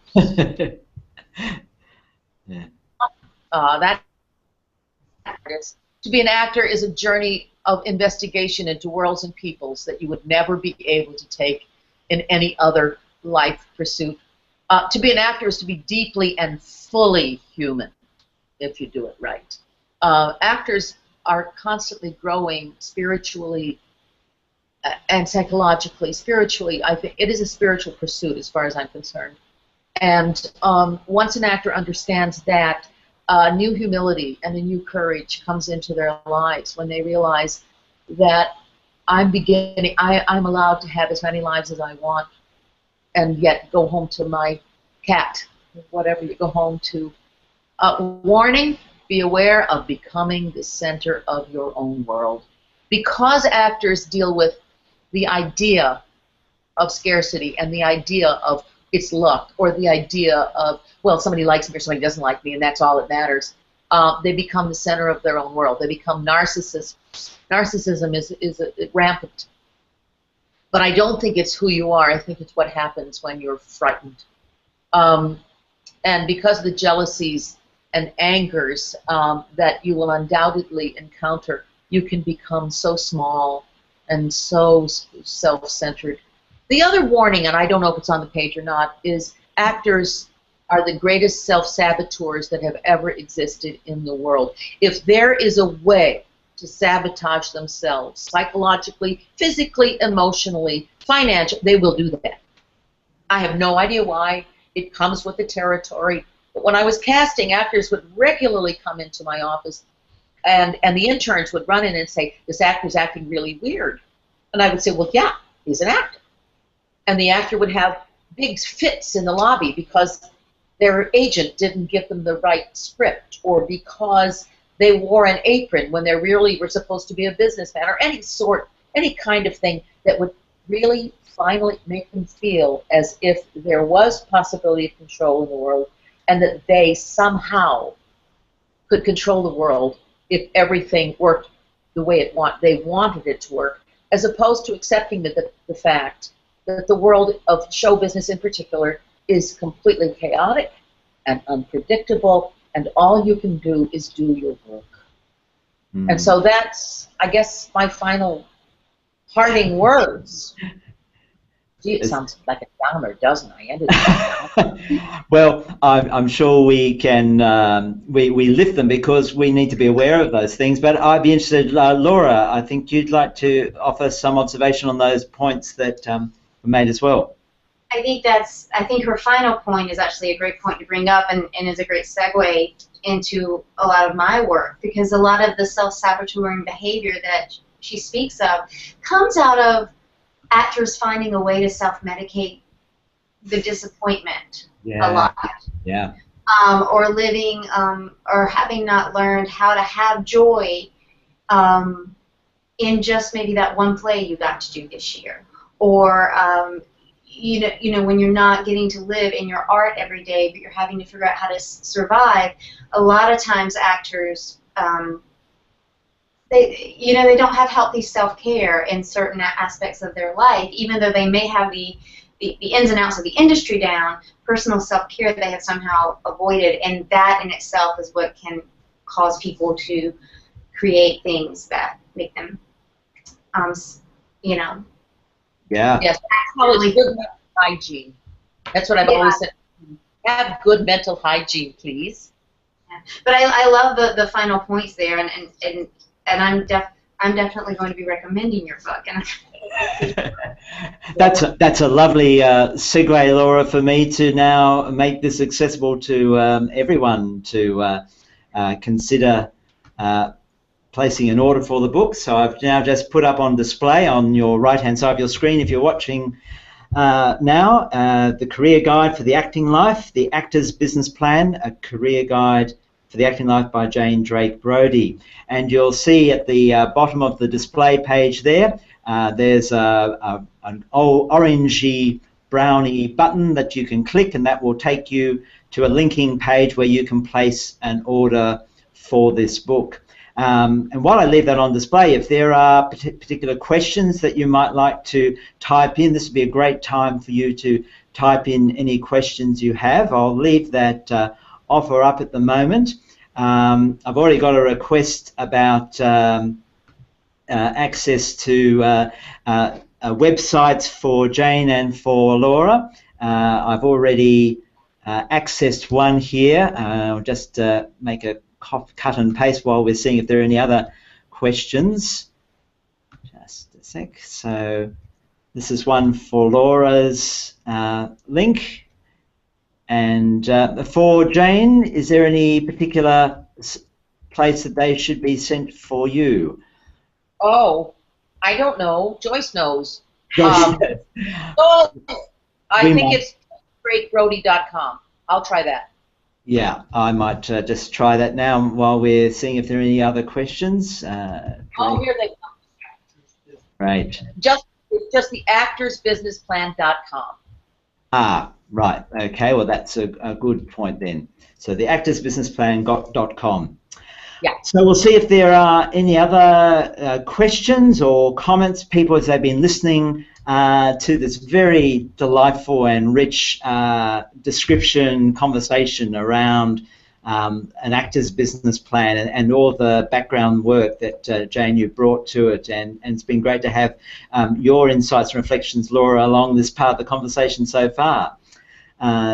be an actor is a journey of investigation into worlds and peoples that you would never be able to take in any other life pursuit. To be an actor is to be deeply and fully human, if you do it right. Actors are constantly growing spiritually and psychologically. Spiritually, I think it is a spiritual pursuit as far as I'm concerned. And once an actor understands that, new humility and a new courage comes into their lives when they realize that I'm allowed to have as many lives as I want and yet go home to my cat, whatever you go home to. Warning, be aware of becoming the center of your own world. Because actors deal with the idea of scarcity and the idea of it's luck, or the idea of, well, somebody likes me or somebody doesn't like me, and that's all that matters. They become the center of their own world. They become narcissists. Narcissism is rampant. But I don't think it's who you are. I think it's what happens when you're frightened. And because of the jealousies and angers that you will undoubtedly encounter, you can become so small and so self-centered. The other warning, and I don't know if it's on the page or not, is actors are the greatest self-saboteurs that have ever existed in the world. If there is a way to sabotage themselves psychologically, physically, emotionally, financially, they will do that. I have no idea why. It comes with the territory. But when I was casting, actors would regularly come into my office, and the interns would run in and say, this actor's acting really weird. And I would say, well, yeah, he's an actor. And the actor would have big fits in the lobby because their agent didn't give them the right script, or because they wore an apron when they really were supposed to be a businessman, or any kind of thing that would really finally make them feel as if there was possibility of control in the world, and that they somehow could control the world if everything worked the way they wanted it to work, as opposed to accepting the fact that the world of show business in particular is completely chaotic and unpredictable, and all you can do is do your work. And so that's, I guess, my final parting words. Gee, it sounds like a downer, doesn't it? I ended it. Well, I'm sure we can we lift them because we need to be aware of those things. But I'd be interested, Laura, I think you'd like to offer some observation on those points that were made as well. I think her final point is actually a great point to bring up, and is a great segue into a lot of my work, because a lot of the self-saboteuring behavior that she speaks of comes out of actors finding a way to self-medicate the disappointment a lot. Yeah. Or living, or having not learned how to have joy in just maybe that one play you got to do this year, or you know, when you're not getting to live in your art every day, but you're having to figure out how to survive. A lot of times, actors, they don't have healthy self-care in certain aspects of their life, even though they may have the ins and outs of the industry down. Personal self-care they have somehow avoided, and that in itself is what can cause people to create things that make them, you know. Yeah. Yes, absolutely. Good mental hygiene. That's what I've always said. Have good mental hygiene, please. Yeah. But I love the final points there, and I'm definitely going to be recommending your book. And That's a lovely segue, Laura, for me to now make this accessible to everyone to consider placing an order for the book. So I've now just put up on display on your right-hand side of your screen, if you're watching now, the Career Guide for the Acting Life, The Actor's Business Plan, a Career Guide for the Acting Life by Jane Drake Brody. And you'll see at the bottom of the display page there, there's an orangey browny button that you can click, and that will take you to a linking page where you can place an order for this book. And while I leave that on display, if there are particular questions that you might like to type in, this would be a great time for you to type in any questions you have. I'll leave that offer up at the moment. I've already got a request about access to websites for Jane and for Laura. I've already accessed one here. I'll just make a cut and paste while we're seeing if there are any other questions. Just a sec. So this is one for Laura's link. And for Jane, is there any particular place that they should be sent for you? Oh, I don't know. Joyce knows. Joyce. I think it's greatbrody.com. I'll try that. Yeah, I might just try that now while we're seeing if there are any other questions. Oh, here they come. Right. It's just the actorsbusinessplan.com. Ah, right. Okay, well, that's a good point then. So the actorsbusinessplan.com. Yeah. So we'll see if there are any other questions or comments, people, as they've been listening to this very delightful and rich description, conversation around an actor's business plan and all the background work that Jane, you brought to it. And it's been great to have your insights and reflections, Laura, along this part of the conversation so far.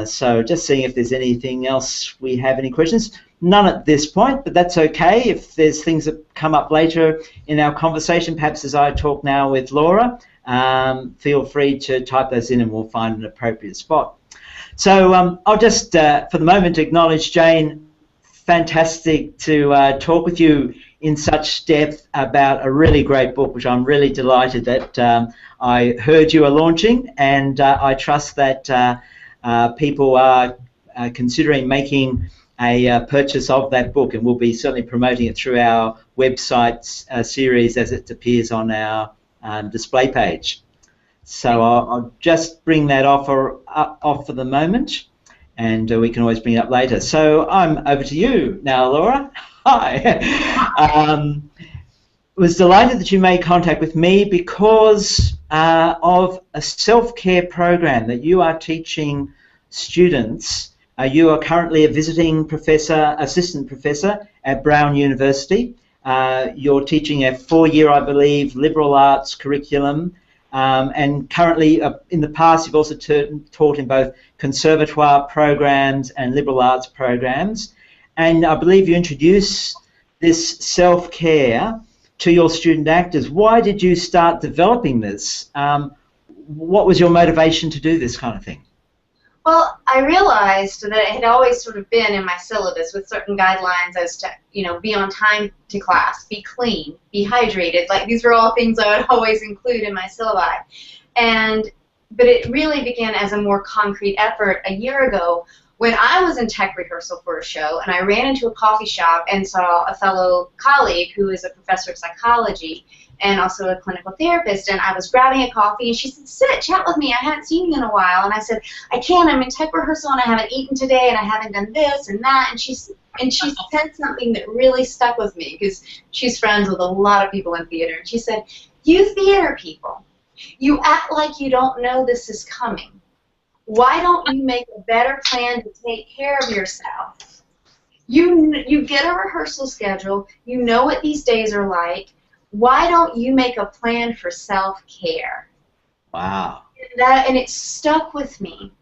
So just seeing if there's anything else we have, any questions. None at this point, but that's okay. If there's things that come up later in our conversation, perhaps as I talk now with Laura, feel free to type those in and we'll find an appropriate spot. So I'll just, for the moment, acknowledge Jane. Fantastic to talk with you in such depth about a really great book, which I'm really delighted that I heard you are launching, and I trust that people are considering making a purchase of that book, and we'll be certainly promoting it through our website series as it appears on our display page. So I'll just bring that off for the moment, and we can always bring it up later. So I'm over to you now, Laura. Hi. Was delighted that you made contact with me because of a self-care program that you are teaching students. You are currently a visiting professor, assistant professor at Brown University. You're teaching a 4-year, I believe, liberal arts curriculum, and currently in the past you've also taught in both conservatoire programs and liberal arts programs. And I believe you introduced this self-care to your student actors. Why did you start developing this? What was your motivation to do this kind of thing? Well, I realized that it had always sort of been in my syllabus with certain guidelines as to, be on time to class, be clean, be hydrated. Like, these were all things I would always include in my syllabi. But it really began as a more concrete effort a year ago when I was in tech rehearsal for a show, and I ran into a coffee shop and saw a fellow colleague who is a professor of psychology and also a clinical therapist, and I was grabbing a coffee, and she said, "Sit, chat with me. I haven't seen you in a while." And I said, "I can't. I'm in tech rehearsal, and I haven't eaten today, and I haven't done this and that." And she said something that really stuck with me because she's friends with a lot of people in theater. And she said, "You theater people, you act like you don't know this is coming. Why don't you make a better plan to take care of yourself? You get a rehearsal schedule. You know what these days are like. Why don't you make a plan for self-care?" Wow. And it stuck with me.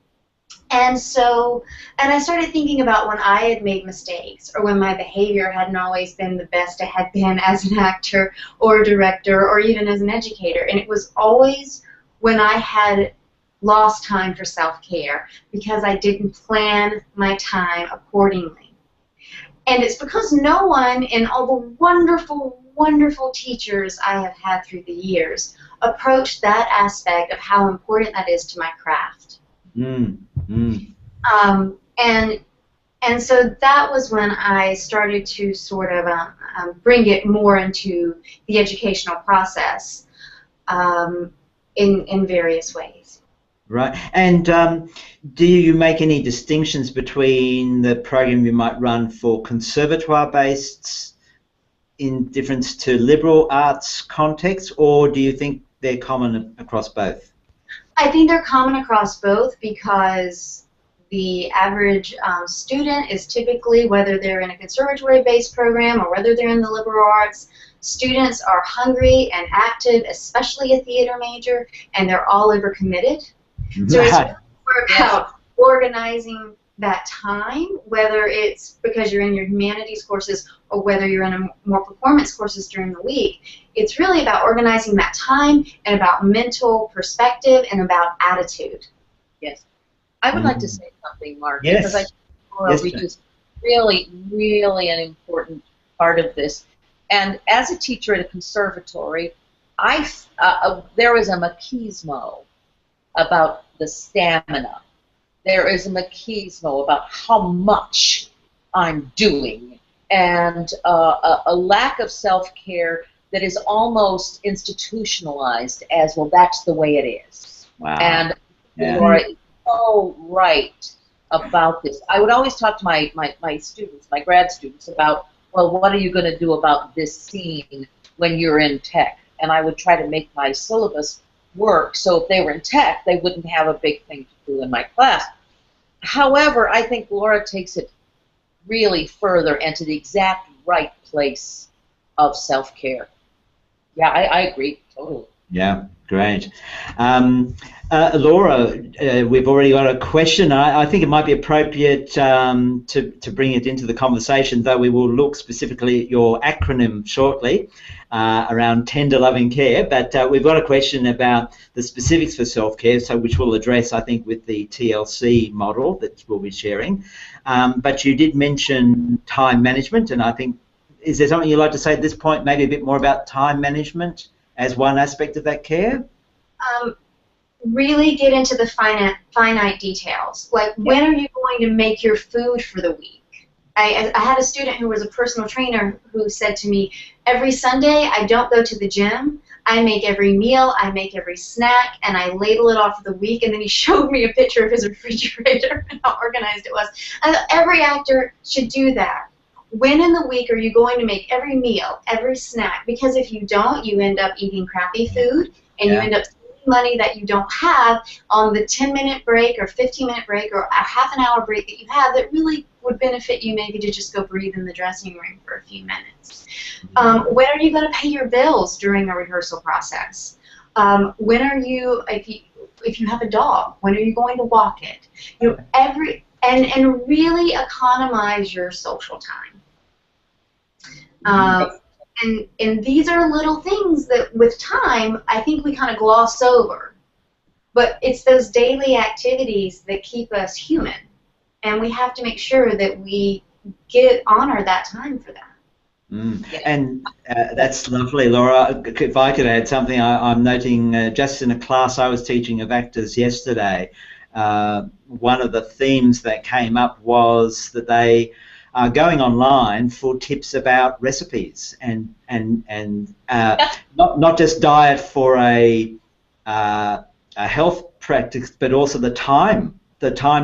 And I started thinking about when I had made mistakes or when my behavior hadn't always been the best it had been as an actor or a director or even as an educator. And it was always when I had lost time for self-care because I didn't plan my time accordingly. And it's because no one in all the wonderful, wonderful teachers I have had through the years approached that aspect of how important that is to my craft. And so that was when I started to sort of bring it more into the educational process in various ways. Right. And do you make any distinctions between the program you might run for conservatoire-based in difference to liberal arts context, or do you think they're common across both? I think they're common across both because the average student is typically, whether they're in a conservatory-based program or whether they're in the liberal arts, students are hungry and active, especially a theater major, and they're all overcommitted. So it's really more about organizing that time, whether it's because you're in your humanities courses or whether you're in a more performance courses during the week. It's really about organizing that time and about mental perspective and about attitude. Yes. I would like to say something, Mark, yes. because I think we just really, really an important part of this. And as a teacher at a conservatory, there is a machismo about the stamina. There is a machismo about how much I'm doing, and a lack of self-care that is almost institutionalized as, well, that's the way it is. Wow. And Laura is so right about this. I would always talk to my students, my grad students, about, well, what are you going to do about this scene when you're in tech? And I would try to make my syllabus work so if they were in tech, they wouldn't have a big thing to do in my class. However, I think Laura takes it really further and to the exact right place of self-care. Yeah, I agree, totally. Yeah, great. Laura, we've already got a question. I think it might be appropriate to bring it into the conversation, though we will look specifically at your acronym shortly around tender loving care. But we've got a question about the specifics for self-care, so which we'll address, I think, with the TLC model that we'll be sharing. But you did mention time management, and I think is there something you'd like to say at this point, maybe a bit more about time management as one aspect of that care? Really get into the finite details. Like, when are you going to make your food for the week? I had a student who was a personal trainer who said to me, every Sunday I don't go to the gym. I make every meal, I make every snack, and I label it off for the week. And then he showed me a picture of his refrigerator and how organized it was. I thought every actor should do that. When in the week are you going to make every meal, every snack? Because if you don't, you end up eating crappy food, and you end up spending money that you don't have on the 10-minute break or 15-minute break or a half-an-hour break that you have that really would benefit you maybe to just go breathe in the dressing room for a few minutes. When are you going to pay your bills during a rehearsal process? When are you, if you have a dog, when are you going to walk it? You know, and really economize your social time. And these are little things that with time I think we kind of gloss over. But it's those daily activities that keep us human. And we have to make sure that we honor that time for that. And that's lovely, Laura. If I could add something, I'm noting just in a class I was teaching of actors yesterday, one of the themes that came up was that they are going online for tips about recipes and not just diet for a health practice, but also the time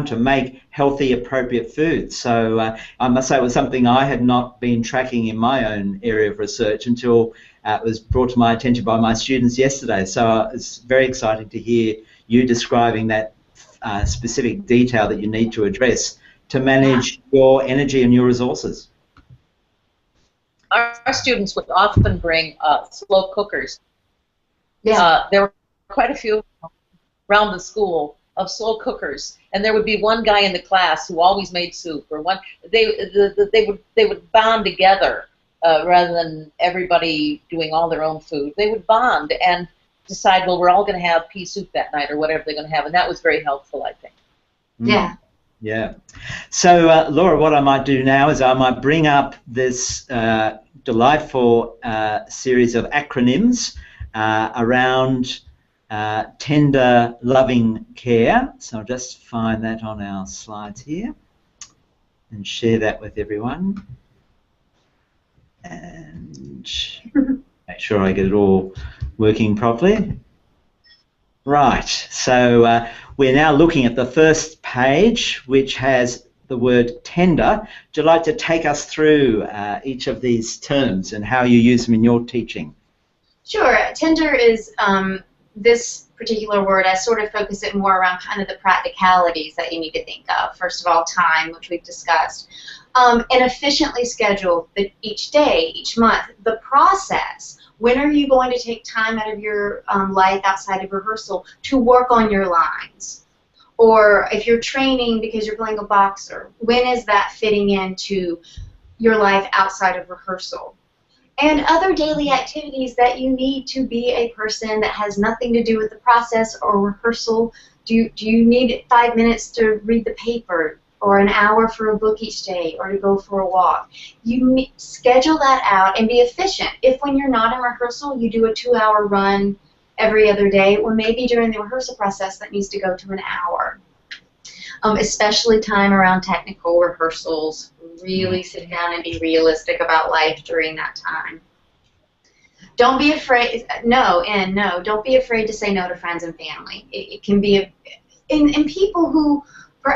to make healthy, appropriate food. So I must say it was something I had not been tracking in my own area of research until it was brought to my attention by my students yesterday. So it's very exciting to hear you describing that specific detail that you need to address to manage your energy and your resources. Our students would often bring slow cookers. Yeah. There were quite a few around the school of slow cookers, and there would be one guy in the class who always made soup, or one they would bond together rather than everybody doing all their own food. They would bond and decide, well, we're all going to have pea soup that night, or whatever they're going to have, and that was very helpful, I think. Yeah. Yeah. So, Laura, what I might do now is I might bring up this delightful series of acronyms around tender, loving care. So I'll just find that on our slides here and share that with everyone. And make sure I get it all working properly. Right, so we're now looking at the first page, which has the word tender. Would you like to take us through each of these terms and how you use them in your teaching? Sure. Tender is this particular word. I sort of focus it more around kind of the practicalities that you need to think of. First of all, time, which we've discussed. And efficiently schedule each day, each month. The process. When are you going to take time out of your life outside of rehearsal to work on your lines? Or if you're training because you're playing a boxer, when is that fitting into your life outside of rehearsal? And other daily activities that you need to be a person that has nothing to do with the process or rehearsal. Do you need 5 minutes to read the paper, or an hour for a book each day, or to go for a walk? You schedule that out and be efficient. If when you're not in rehearsal you do a 2-hour run every other day, well, maybe during the rehearsal process that needs to go to an hour. Especially time around technical rehearsals. Really sit down and be realistic about life during that time. Don't be afraid. Don't be afraid to say no to friends and family. It can be, and people who,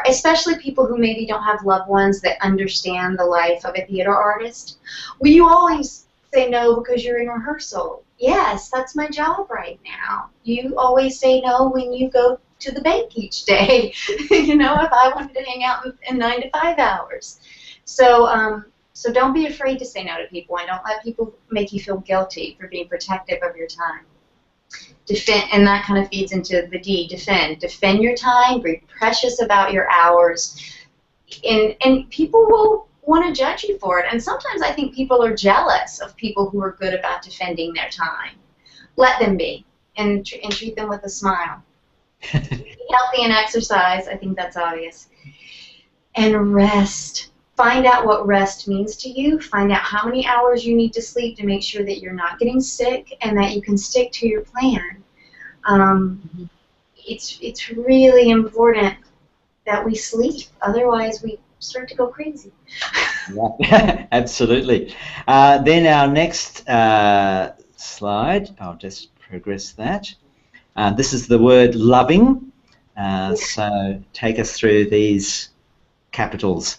especially people who maybe don't have loved ones that understand the life of a theater artist. Will you always say no because you're in rehearsal? Yes, that's my job right now. You always say no when you go to the bank each day. You know, if I wanted to hang out in 9 to 5 hours. So don't be afraid to say no to people, and don't let people make you feel guilty for being protective of your time. Defend, and that kind of feeds into the D, defend. Defend your time, be precious about your hours, and people will want to judge you for it. And sometimes I think people are jealous of people who are good about defending their time. Let them be, and treat them with a smile. Be healthy and exercise. I think that's obvious. And rest. Find out what rest means to you. Find out how many hours you need to sleep to make sure that you're not getting sick and that you can stick to your plan. It's really important that we sleep. Otherwise, we start to go crazy. Yeah, absolutely. Then our next slide, I'll just progress that. This is the word loving. So take us through these capitals.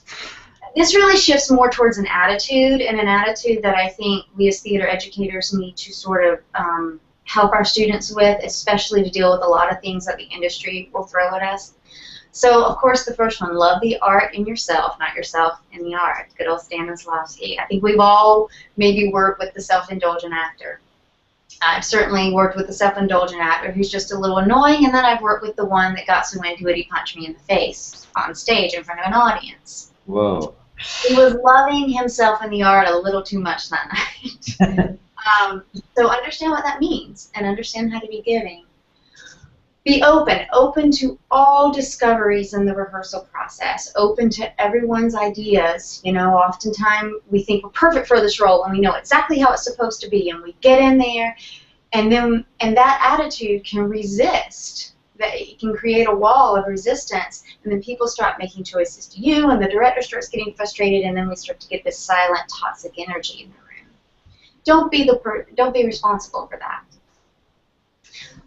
This really shifts more towards an attitude, and an attitude that I think we as theater educators need to sort of help our students with, especially to deal with a lot of things that the industry will throw at us. So, of course, the first one, love the art in yourself, not yourself in the art. Good old Stanislavski. I think we've all maybe worked with the self-indulgent actor. I've certainly worked with the self-indulgent actor who's just a little annoying, and then I've worked with the one that got so into it he punched me in the face on stage in front of an audience. Whoa. He was loving himself in the art a little too much that night. So understand what that means and understand how to be giving. Be open to all discoveries in the rehearsal process, open to everyone's ideas. You know, oftentimes we think we're perfect for this role and we know exactly how it's supposed to be, and we get in there, and that attitude can resist. That it can create a wall of resistance, and then people start making choices to you, and the director starts getting frustrated, and then we start to get this silent, toxic energy in the room. Don't be responsible for that.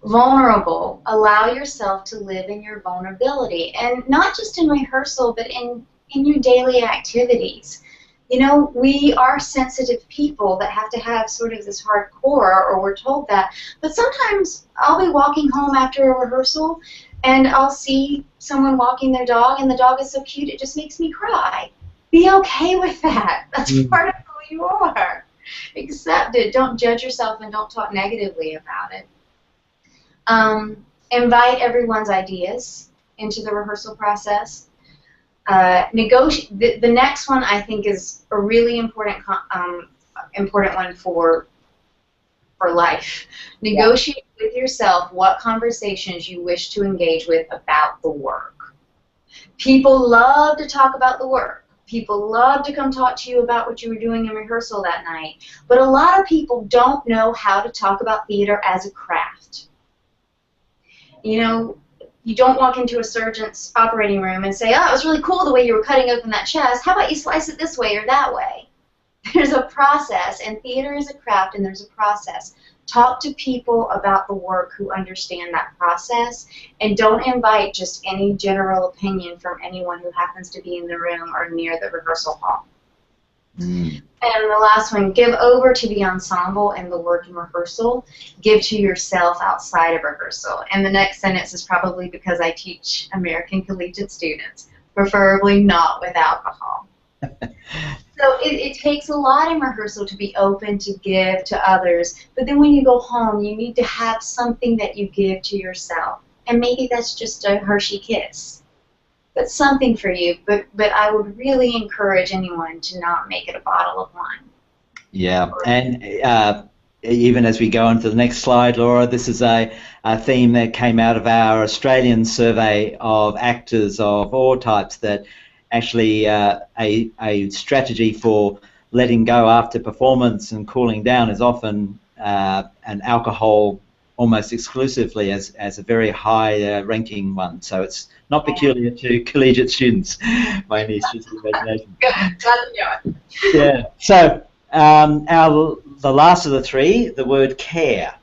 Vulnerable. Allow yourself to live in your vulnerability, and not just in rehearsal, but in your daily activities. You know, we are sensitive people that have to have sort of this hardcore, or we're told that. But sometimes I'll be walking home after a rehearsal, and I'll see someone walking their dog, and the dog is so cute it just makes me cry. Be okay with that. That's part of who you are. Accept it. Don't judge yourself, and don't talk negatively about it. Invite everyone's ideas into the rehearsal process. The next one I think is a really important one for life. Negotiate with yourself what conversations you wish to engage with about the work. People love to talk about the work. People love to come talk to you about what you were doing in rehearsal that night. But a lot of people don't know how to talk about theater as a craft. You know, you don't walk into a surgeon's operating room and say, oh, it was really cool the way you were cutting open that chest. How about you slice it this way or that way? There's a process, and theater is a craft, and there's a process. Talk to people about the work who understand that process, and don't invite just any general opinion from anyone who happens to be in the room or near the rehearsal hall. And the last one, give over to the ensemble and the work in rehearsal. Give to yourself outside of rehearsal. And the next sentence is probably because I teach American collegiate students, preferably not with alcohol. So it takes a lot in rehearsal to be open to give to others, but then when you go home, you need to have something that you give to yourself. And maybe that's just a Hershey kiss. That's something for you, but I would really encourage anyone to not make it a bottle of wine. Yeah, and even as we go on to the next slide, Laura, this is a theme that came out of our Australian survey of actors of all types, that actually a strategy for letting go after performance and cooling down is often an alcohol almost exclusively as a very high ranking one. So it's not peculiar to collegiate students by any stretch of the imagination. Yeah. So the last of the three, the word care.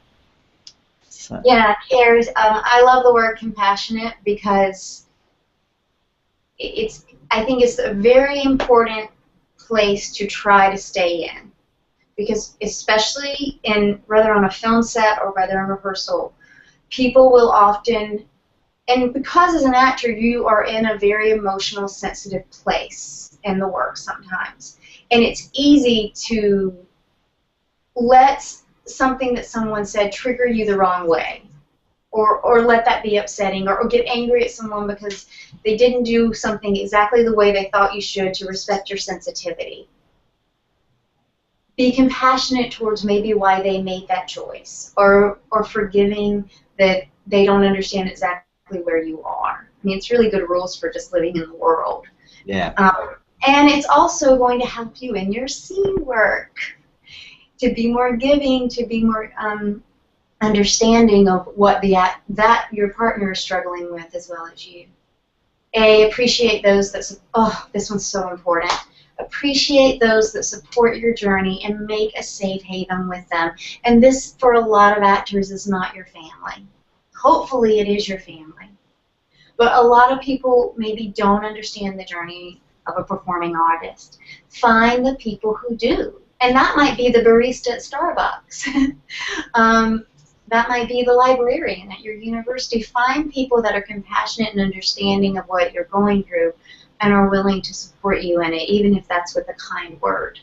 So. Yeah, care is. I love the word compassionate because I think it's a very important place to try to stay in. Because especially whether on a film set or whether in rehearsal, people will often, and because as an actor you are in a very emotional, sensitive place in the work sometimes, and it's easy to let something that someone said trigger you the wrong way, or let that be upsetting, or get angry at someone because they didn't do something exactly the way they thought you should to respect your sensitivity. Be compassionate towards maybe why they made that choice, or forgiving that they don't understand exactly where you are. I mean, it's really good rules for just living in the world. Yeah. And it's also going to help you in your scene work to be more giving, to be more understanding of what that your partner is struggling with as well as you. Appreciate those that, this one's so important. Appreciate those that support your journey and make a safe haven with them. And this, for a lot of actors, is not your family. Hopefully it is your family. But a lot of people maybe don't understand the journey of a performing artist. Find the people who do. And that might be the barista at Starbucks. That might be the librarian at your university. Find people that are compassionate and understanding of what you're going through and are willing to support you in it, even if that's with a kind word.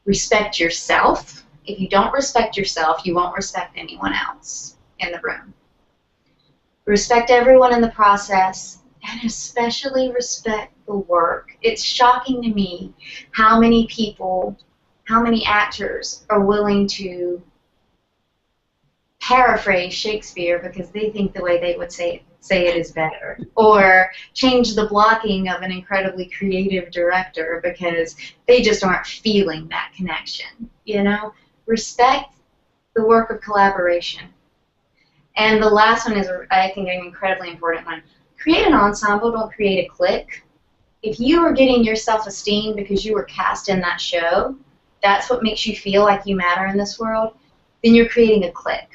Respect yourself. If you don't respect yourself, you won't respect anyone else in the room. Respect everyone in the process, and especially respect the work. It's shocking to me how many people, how many actors are willing to paraphrase Shakespeare because they think the way they would say it is better, or change the blocking of an incredibly creative director because they just aren't feeling that connection. You know, respect the work of collaboration. And the last one is, I think, an incredibly important one. Create an ensemble, don't create a clique. If you are getting your self-esteem because you were cast in that show, that's what makes you feel like you matter in this world, then you're creating a clique.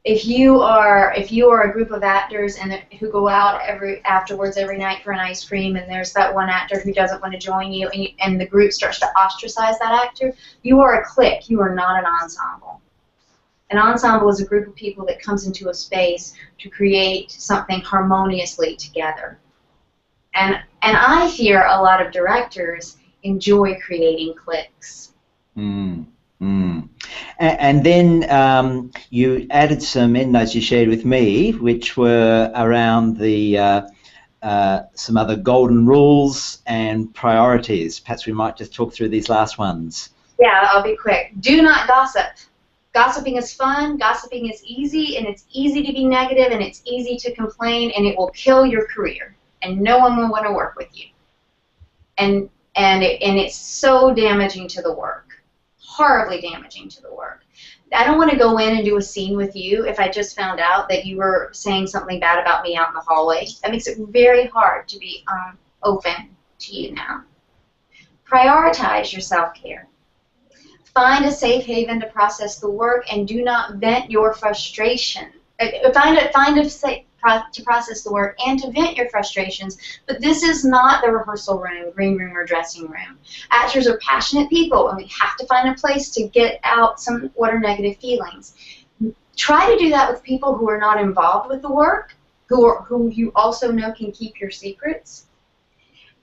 If you are a group of actors who go out afterwards every night for an ice cream, and there's that one actor who doesn't want to join you, and the group starts to ostracize that actor, you are a clique. You are not an ensemble. An ensemble is a group of people that comes into a space to create something harmoniously together. And I fear a lot of directors enjoy creating cliques. And then you added some endnotes you shared with me, which were around the some other golden rules and priorities. Perhaps we might just talk through these last ones. Yeah, I'll be quick. Do not gossip. Gossiping is fun, gossiping is easy, and it's easy to be negative, and it's easy to complain, and it will kill your career, and no one will want to work with you. And it's so damaging to the work. Horribly damaging to the work. I don't want to go in and do a scene with you if I just found out that you were saying something bad about me out in the hallway. That makes it very hard to be open to you now. Prioritize your self-care. Find a safe haven to process the work, and do not vent your frustration. Find a safe to process the work and to vent your frustrations, but this is not the rehearsal room, green room, or dressing room. Actors are passionate people, and we have to find a place to get out some what are negative feelings. Try to do that with people who are not involved with the work, who you also know can keep your secrets,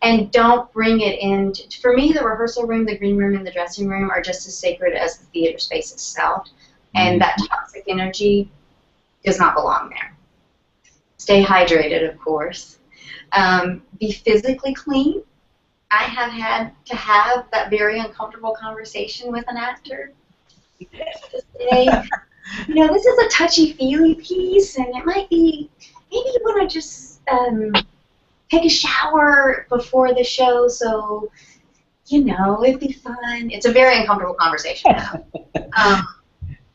and don't bring it in. For me, the rehearsal room, the green room, and the dressing room are just as sacred as the theater space itself, and that toxic energy does not belong there. Stay hydrated, of course. Be physically clean. I have had to have that very uncomfortable conversation with an actor. To say, you know, this is a touchy-feely piece, and it might be, maybe you want to just take a shower before the show, so, you know, it'd be fun. It's a very uncomfortable conversation now.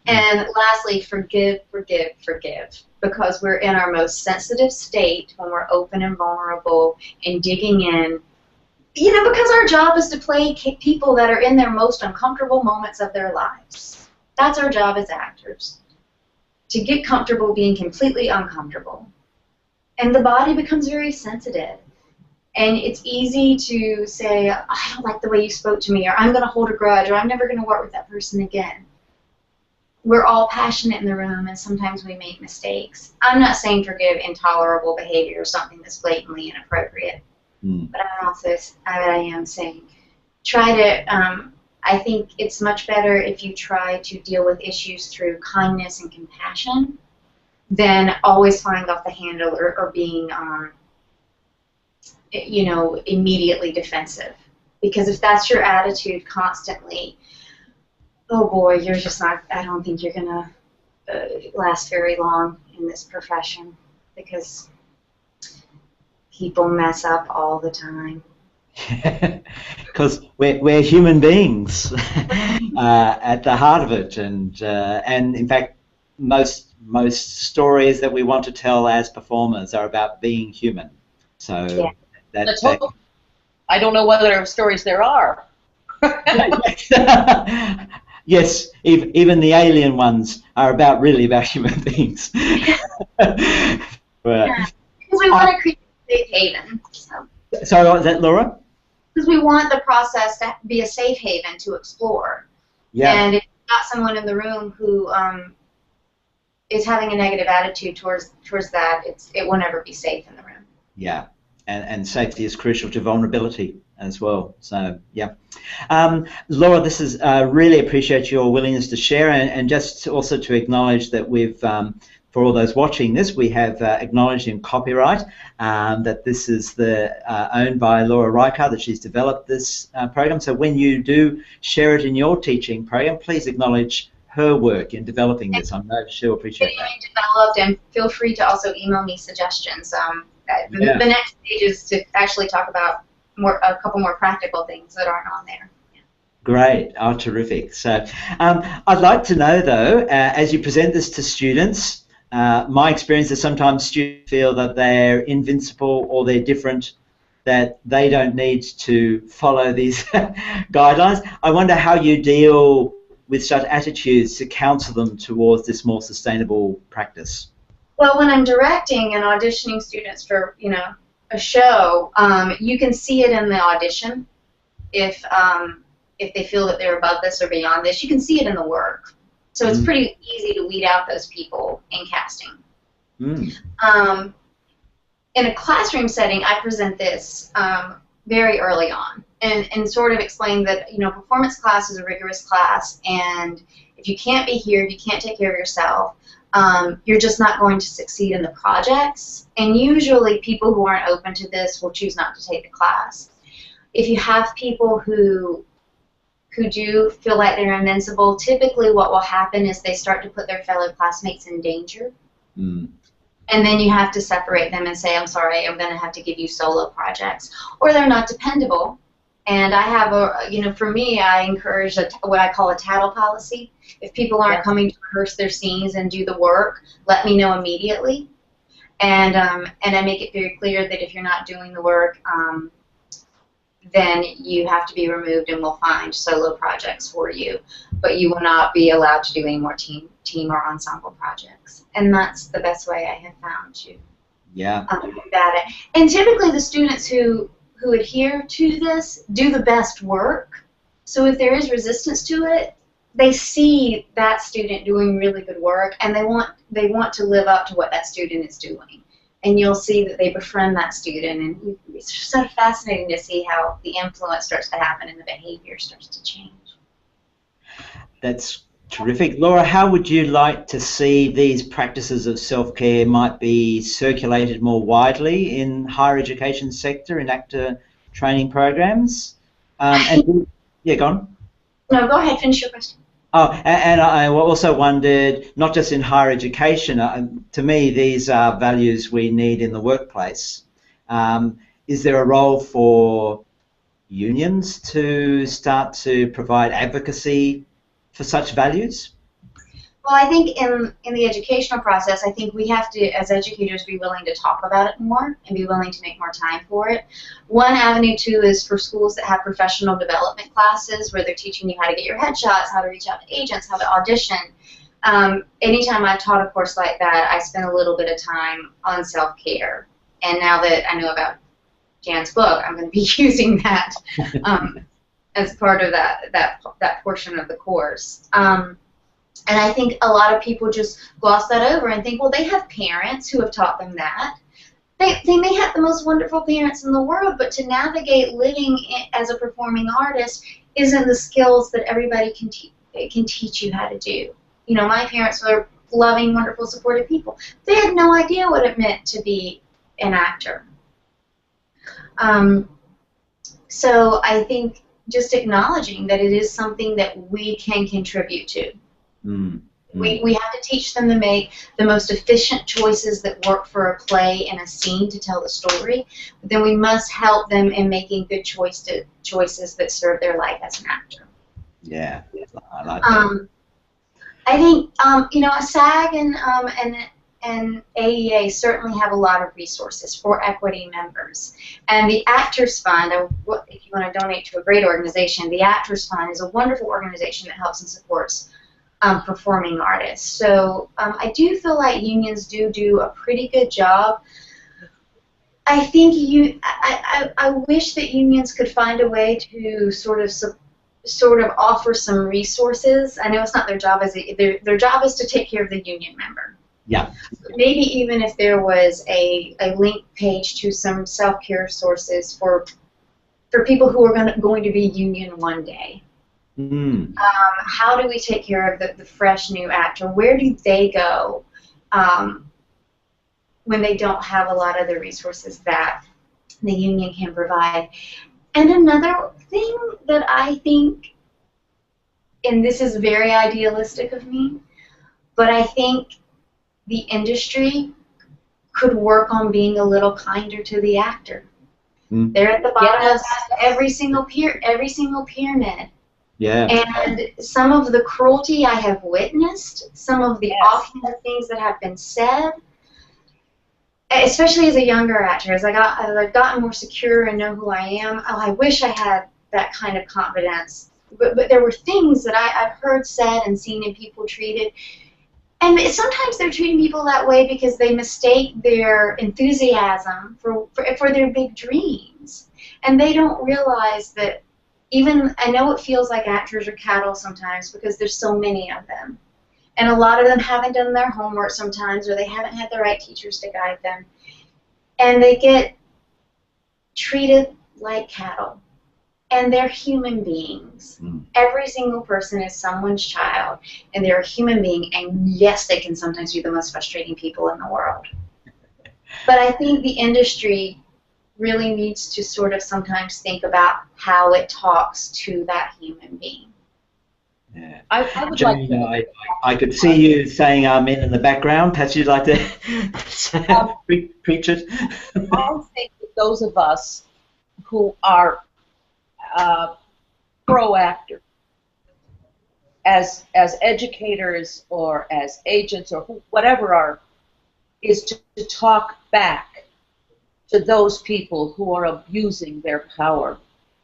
And lastly, forgive, forgive, forgive. Because we're in our most sensitive state when we're open and vulnerable and digging in. You know, because our job is to play people that are in their most uncomfortable moments of their lives. That's our job as actors. To get comfortable being completely uncomfortable. And the body becomes very sensitive. And it's easy to say, I don't like the way you spoke to me, or I'm going to hold a grudge, or I'm never going to work with that person again. We're all passionate in the room, and sometimes we make mistakes. I'm not saying forgive intolerable behavior or something that's blatantly inappropriate, but I am saying try to, I think it's much better if you try to deal with issues through kindness and compassion than always flying off the handle or being, you know, immediately defensive. Because if that's your attitude constantly, oh boy, you're just not, I don't think you're going to last very long in this profession, because People mess up all the time. Because we're human beings at the heart of it, and in fact, most stories that we want to tell as performers are about being human. So I don't know whether stories there are. Yes, even the alien ones are really about human beings. Because we want to create a safe haven. So. Sorry, what was that, Laura? Because we want the process to be a safe haven to explore. Yeah. And if you've got someone in the room who is having a negative attitude towards that, it will never be safe in the room. Yeah, and safety is crucial to vulnerability as well. So, yeah. Laura, this is really appreciate your willingness to share, and just also to acknowledge that we've, for all those watching this, we have acknowledged in copyright that this is owned by Laura Rikard, that she's developed this program. So when you do share it in your teaching program, please acknowledge her work in developing this. I'm sure she'll appreciate that. Developed, and feel free to also email me suggestions. The next stage is to actually talk about a couple more practical things that aren't on there. Yeah. Great. Oh, terrific. So I'd like to know, though, as you present this to students, my experience is sometimes students feel that they're invincible or they're different, that they don't need to follow these guidelines. I wonder how you deal with such attitudes to counsel them towards this more sustainable practice. Well, when I'm directing and auditioning students for, a show, you can see it in the audition if they feel that they're above this or beyond this. You can see it in the work. So it's pretty easy to weed out those people in casting. In a classroom setting, I present this very early on and sort of explain that, performance class is a rigorous class, and if you can't be here, if you can't take care of yourself, you're just not going to succeed in the projects. And usually people who aren't open to this will choose not to take the class. If you have people who do feel like they're invincible, typically what will happen is they start to put their fellow classmates in danger. And then you have to separate them and say, I'm sorry, I'm going to have to give you solo projects. Or they're not dependable. And I have for me, I encourage what I call a tattle policy. If people aren't coming to rehearse their scenes and do the work, let me know immediately. And I make it very clear that if you're not doing the work, then you have to be removed, and we'll find solo projects for you. But you will not be allowed to do any more team or ensemble projects. And that's the best way I have found to combat it. And typically the students who adhere to this do the best work. So if there is resistance to it, they see that student doing really good work, and they want to live up to what that student is doing. And you'll see that they befriend that student, and it's just so fascinating to see how the influence starts to happen and the behavior starts to change. That's terrific. Laura, how would you like to see these practices of self-care might be circulated more widely in higher education sector, in actor training programs? Yeah, go on. No, go ahead, finish your question. Oh, and I also wondered, not just in higher education, to me these are values we need in the workplace. Is there a role for unions to start to provide advocacy for such values? Well, I think in the educational process, I think we have to, as educators, be willing to talk about it more and be willing to make more time for it. One avenue, too, is for schools that have professional development classes where they're teaching you how to get your headshots, how to reach out to agents, how to audition. Anytime I've taught a course like that, I spend a little bit of time on self-care. And now that I know about Jan's book, I'm going to be using that as part of that portion of the course. And I think a lot of people just gloss that over and think, well, they have parents who have taught them that. They may have the most wonderful parents in the world, but to navigate living as a performing artist isn't the skills that everybody can teach you how to do. My parents were loving, wonderful, supportive people. They had no idea what it meant to be an actor. So I think just acknowledging that it is something that we can contribute to. We have to teach them to make the most efficient choices that work for a play and a scene to tell the story. But then we must help them in making good choices that serve their life as an actor. Yeah, I like that. I think SAG and AEA certainly have a lot of resources for equity members. And the Actors Fund, if you want to donate to a great organization, the Actors Fund is a wonderful organization that helps and supports performing artists. So I do feel like unions do a pretty good job. I think I wish that unions could find a way to sort of offer some resources. I know it's not their job, their job is to take care of the union member. Yeah. Maybe even if there was a link page to some self-care sources for people who are going to be union one day. How do we take care of the fresh new actor? Where do they go when they don't have a lot of the resources that the union can provide? And another thing that I think, and this is very idealistic of me, but I think the industry could work on being a little kinder to the actor. They're at the bottom of every single pyramid. Yeah. And some of the cruelty I have witnessed, some of the offhand things that have been said, especially as a younger actor, as I've gotten more secure and know who I am, I wish I had that kind of confidence. But there were things that I've heard said and seen and people treated. And sometimes they're treating people that way because they mistake their enthusiasm for their big dreams. And they don't realize that I know it feels like actors are cattle sometimes because there's so many of them. And a lot of them haven't done their homework sometimes, or they haven't had the right teachers to guide them. And they get treated like cattle. And they're human beings. Every single person is someone's child, and they're a human being, and yes, they can sometimes be the most frustrating people in the world. But I think the industry really needs to sort of sometimes think about how it talks to that human being. Yeah. I would Jane, like to. I could see you saying amen in the background. Perhaps you'd like to preach it. I think that those of us who are pro-actors, as educators or as agents or whatever is to talk back to those people who are abusing their power.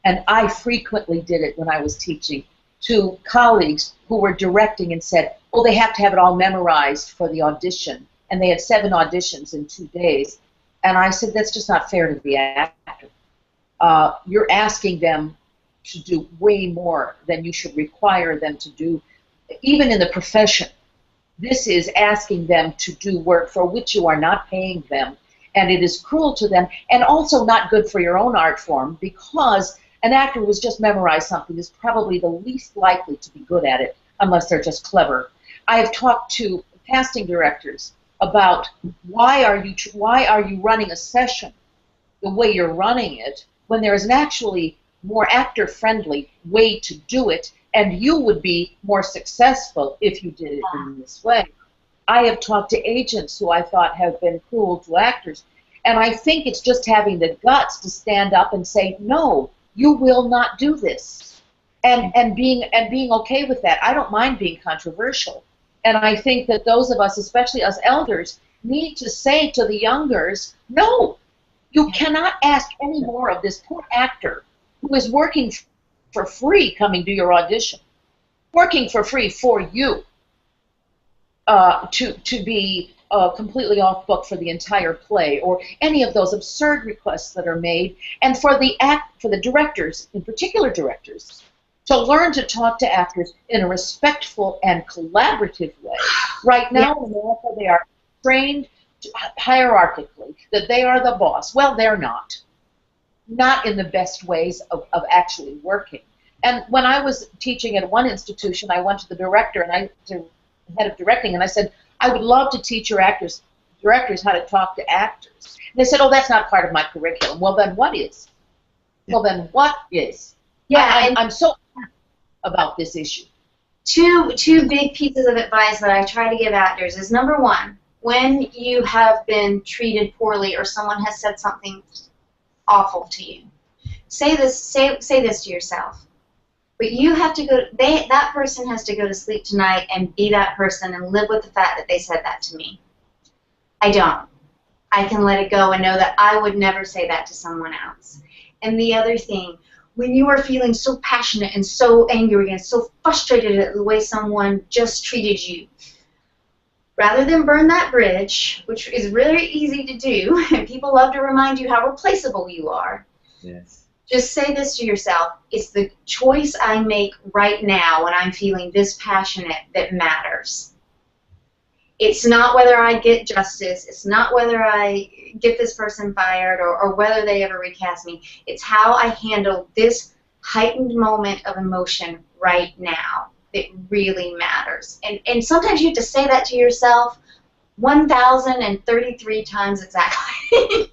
And I frequently did it when I was teaching to colleagues who were directing and said, oh, they have to have it all memorized for the audition. And they had 7 auditions in 2 days. And I said, that's just not fair to the actor. You're asking them to do way more than you should require them to do, even in the profession. This is asking them to do work for which you are not paying them, and it is cruel to them, and also not good for your own art form, because an actor who's just memorized something is probably the least likely to be good at it, unless they're just clever. I have talked to casting directors about why are you running a session the way you're running it when there is an actually more actor-friendly way to do it, and you would be more successful if you did it in this way. I have talked to agents who I thought have been cruel to actors, and I think it's just having the guts to stand up and say, no, you will not do this, and being okay with that. I don't mind being controversial, and I think that those of us, especially us elders, need to say to the youngers, no, you cannot ask any more of this poor actor who is working for free coming to your audition, working for free for you, to be completely off book for the entire play, or any of those absurd requests that are made, and for the directors, in particular directors, to learn to talk to actors in a respectful and collaborative way. Right now in America, they are trained hierarchically that they are the boss. Well, they're not in the best ways of actually working. And when I was teaching at one institution, I went to the director and to the head of directing, and I said, I would love to teach your directors how to talk to actors. And they said, oh, that's not part of my curriculum. Well, then what is? Yeah. Well, then what is? Yeah, I'm so happy about this issue. Two big pieces of advice that I try to give actors is, number one, when you have been treated poorly or someone has said something awful to you, say this to yourself. But you have to go. That person has to go to sleep tonight and be that person and live with the fact that they said that to me. I don't. I can let it go and know that I would never say that to someone else. And the other thing, when you are feeling so passionate and so angry and so frustrated at the way someone just treated you, rather than burn that bridge, which is really easy to do, and people love to remind you how replaceable you are, yes, just say this to yourself: it's the choice I make right now when I'm feeling this passionate that matters. It's not whether I get justice. It's not whether I get this person fired or whether they ever recast me. It's how I handle this heightened moment of emotion right now that really matters. And sometimes you have to say that to yourself 1,033 times exactly.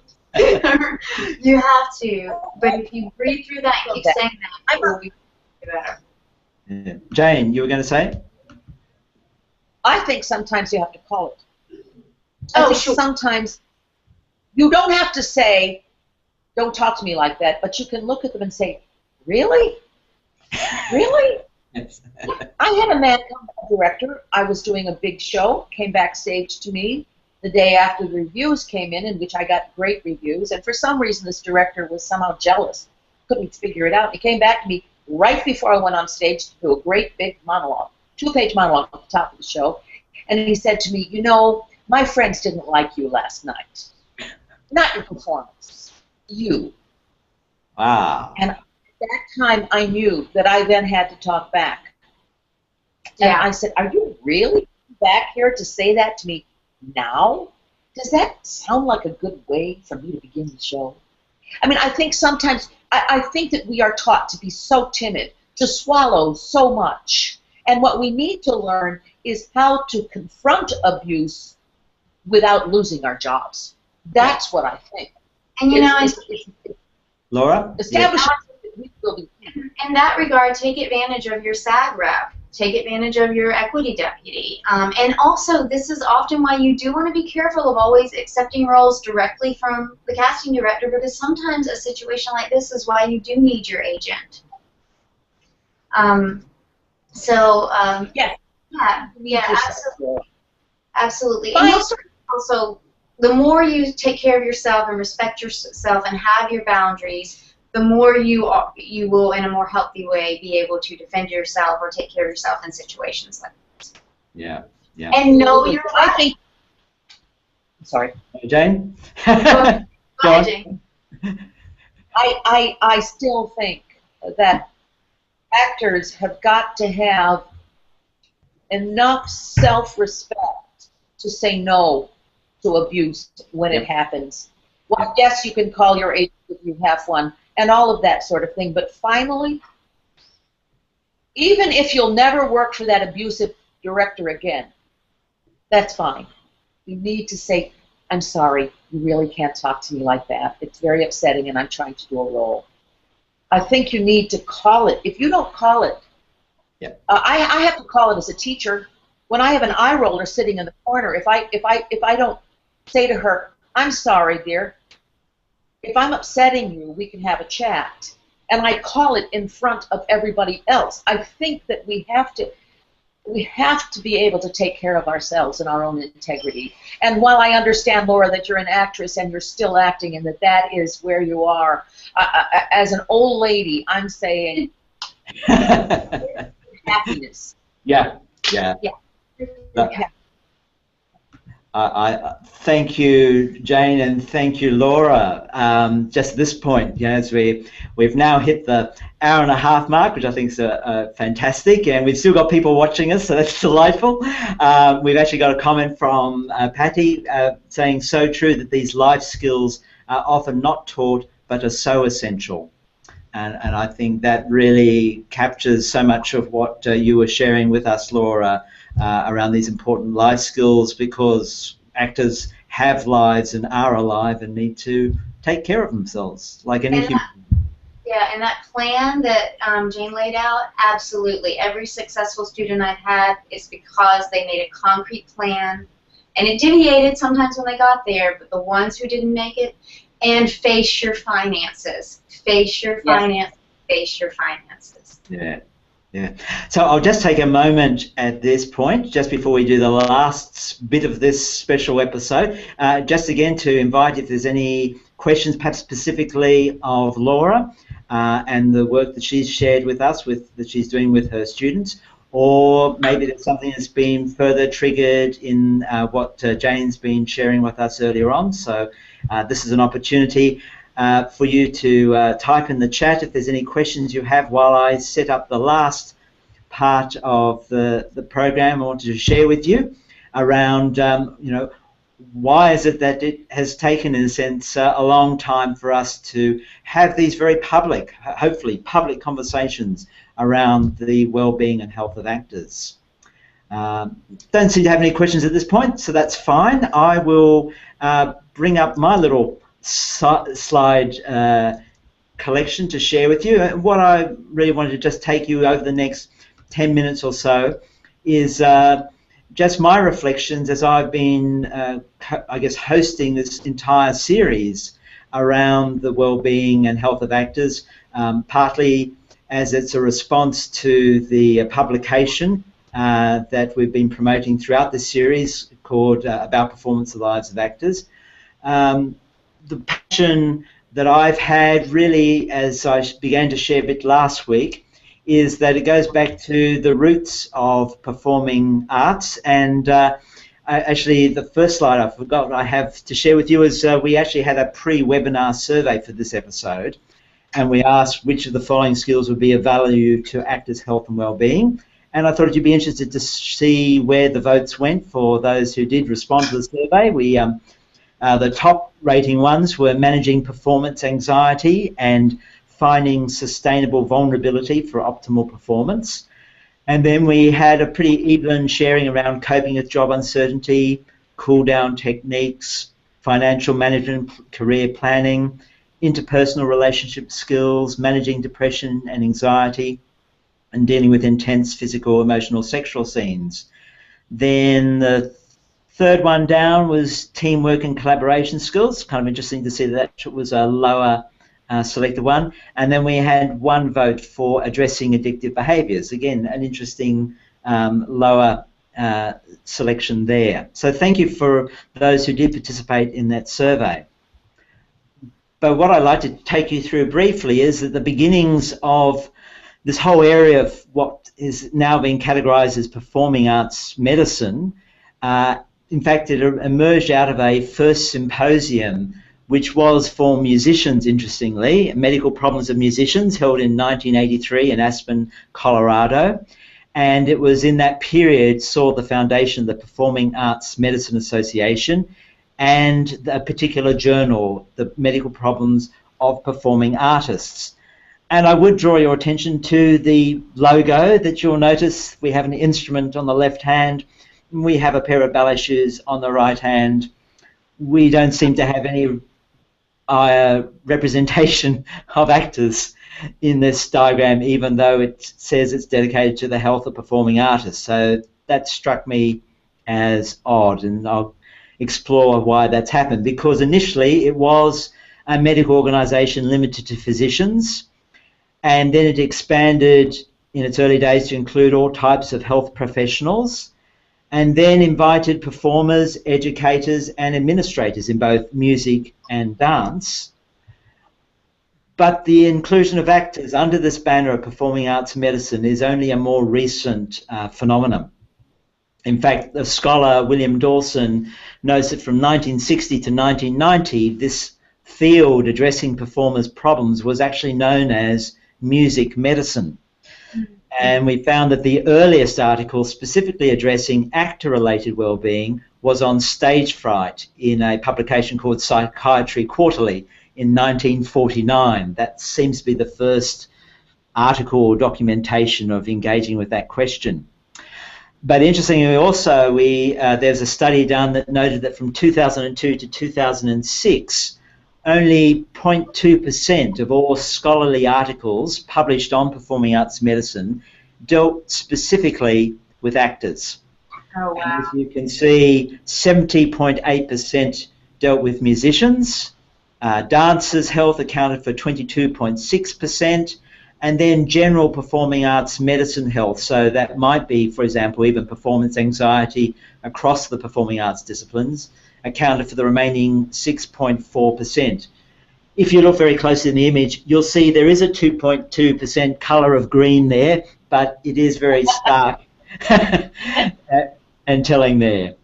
You have to. But if you breathe through that and keep saying that, it will be better. Yeah. Jane, you were going to say? I think sometimes you have to call it. Oh, sure. Sometimes you don't have to say, don't talk to me like that, but you can look at them and say, really? Really? Yes. I had a man come, a director, I was doing a big show, came backstage to me the day after the reviews came in which I got great reviews, and for some reason this director was somehow jealous, couldn't figure it out. He came back to me right before I went on stage to do a great big monologue, 2-page monologue at the top of the show, and he said to me, you know, my friends didn't like you last night. Not your performance. You. Wow. And at that time I knew that I then had to talk back. And Yeah. I said, are you really back here to say that to me now? Does that sound like a good way for me to begin the show? I mean, I think sometimes, I think that we are taught to be so timid, to swallow so much. And what we need to learn is how to confront abuse without losing our jobs. That's what I think. And you know, Laura? Establishing that we will be. in that regard, take advantage of your SAG rep. Take advantage of your equity deputy. And also, this is often why you do want to be careful of always accepting roles directly from the casting director, because sometimes a situation like this is why you do need your agent. Yes. Yeah, absolutely. Absolutely. And also, the more you take care of yourself and respect yourself and have your boundaries, the more you will, in a more healthy way, be able to defend yourself or take care of yourself in situations like this. Yeah, yeah. And know your I think. Sorry. Jane? Go ahead, Jane. I still think that actors have got to have enough self-respect to say no to abuse when it happens. Well, yes, you can call your agent if you have one, and all of that sort of thing. But finally, even if you'll never work for that abusive director again, that's fine. You need to say, I'm sorry, you really can't talk to me like that. It's very upsetting, and I'm trying to do a role. I think you need to call it. If you don't call it, I have to call it as a teacher. When I have an eye roller sitting in the corner, if I don't say to her, I'm sorry, dear, if I'm upsetting you, we can have a chat, and I call it in front of everybody else. I think that we have to be able to take care of ourselves and our own integrity. And while I understand, Laura, that you're an actress and you're still acting and that is where you are, as an old lady, I'm saying happiness. Yeah. I thank you, Jane, and thank you, Laura. Just at this point, as we've now hit the hour-and-a-half mark, which I think is fantastic, and we've still got people watching us, so that's delightful. We've actually got a comment from Patty saying, so true that these life skills are often not taught but are so essential. And I think that really captures so much of what you were sharing with us, Laura, around these important life skills, because actors have lives and are alive and need to take care of themselves like any human. Yeah, and that plan that Jane laid out, absolutely. Every successful student I've had is because they made a concrete plan, and it deviated sometimes when they got there, but the ones who didn't make it, and face your finances. Face your finances. Face your finances. Yeah. Yeah. So I'll just take a moment at this point, just before we do the last bit of this special episode, just again to invite if there's any questions, perhaps specifically of Laura and the work that she's shared with us, that she's doing with her students, or maybe there's something that's been further triggered in what Jane's been sharing with us earlier on. So this is an opportunity for you to type in the chat if there's any questions you have while I set up the last part of the program I wanted to share with you around, you know, why is it that it has taken, in a sense, a long time for us to have these very public, hopefully public conversations around the well-being and health of actors. Don't seem to have any questions at this point, so that's fine. I will bring up my little slide collection to share with you. And what I really wanted to just take you over the next 10 minutes or so is just my reflections as I've been, I guess, hosting this entire series around the well-being and health of actors, partly as it's a response to the publication that we've been promoting throughout this series called About Performance, the Lives of Actors. The passion that I've had, really, as I began to share a bit last week, is that it goes back to the roots of performing arts. And actually, the first slide I forgot I have to share with you is we actually had a pre-webinar survey for this episode, and we asked which of the following skills would be of value to actors' health and well-being. And I thought you'd be interested to see where the votes went for those who did respond to the survey. The top rating ones were managing performance anxiety and finding sustainable vulnerability for optimal performance. And then we had a pretty even sharing around coping with job uncertainty, cool-down techniques, financial management, career planning, interpersonal relationship skills, managing depression and anxiety, and dealing with intense physical, emotional, sexual scenes. Then the third one down was teamwork and collaboration skills. Kind of interesting to see that was a lower selected one. And then we had one vote for addressing addictive behaviours. Again, an interesting lower selection there. So thank you for those who did participate in that survey. But what I'd like to take you through briefly is that the beginnings of this whole area of what is now being categorised as performing arts medicine, in fact, it emerged out of a first symposium which was for musicians, interestingly, Medical Problems of Musicians, held in 1983 in Aspen, Colorado. And it was in that period saw the foundation of the Performing Arts Medicine Association and a particular journal, the Medical Problems of Performing Artists. And I would draw your attention to the logo that you'll notice. We have an instrument on the left hand. We have a pair of ballet shoes on the right hand. We don't seem to have any representation of actors in this diagram, even though it says it's dedicated to the health of performing artists. So that struck me as odd, and I'll explore why that's happened. Because initially it was a medical organisation limited to physicians, and then it expanded in its early days to include all types of health professionals, and then invited performers, educators and administrators in both music and dance. But the inclusion of actors under this banner of performing arts medicine is only a more recent phenomenon. In fact, the scholar William Dawson notes that from 1960 to 1990, this field addressing performers' problems was actually known as music medicine. And we found that the earliest article specifically addressing actor-related well-being was on stage fright in a publication called Psychiatry Quarterly in 1949. That seems to be the first article or documentation of engaging with that question. But interestingly also, there's a study done that noted that from 2002 to 2006, only 0.2% of all scholarly articles published on performing arts medicine dealt specifically with actors. Oh, wow. And as you can see, 70.8% dealt with musicians. Dancers' health accounted for 22.6%, and then general performing arts medicine health. So that might be, for example, even performance anxiety across the performing arts disciplines, accounted for the remaining 6.4%. If you look very closely in the image, you'll see there is a 2.2% colour of green there, but it is very stark and telling there.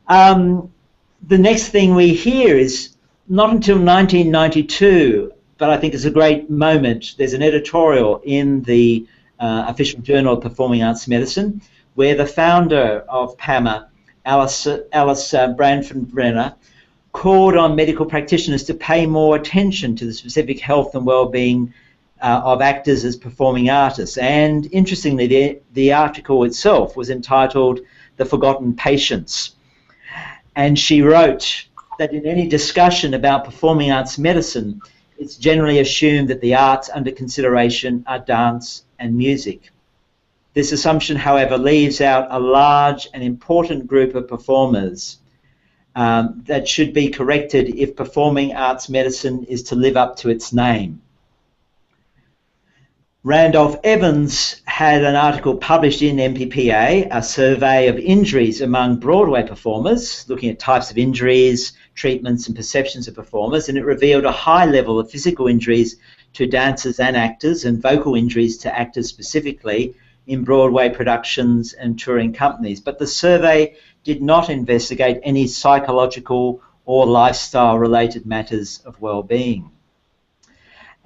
The next thing we hear is not until 1992, but I think it's a great moment. There's an editorial in the official journal of Performing Arts Medicine where the founder of PAMA, Alice Branford-Brenner, called on medical practitioners to pay more attention to the specific health and well-being of actors as performing artists. And interestingly, the article itself was entitled "The Forgotten Patients." And she wrote that in any discussion about performing arts medicine, it's generally assumed that the arts under consideration are dance and music. This assumption, however, leaves out a large and important group of performers that should be corrected if performing arts medicine is to live up to its name. Randolph Evans had an article published in MPPA, a survey of injuries among Broadway performers, looking at types of injuries, treatments and perceptions of performers, and it revealed a high level of physical injuries to dancers and actors and vocal injuries to actors specifically in Broadway productions and touring companies. But the survey did not investigate any psychological or lifestyle-related matters of well-being.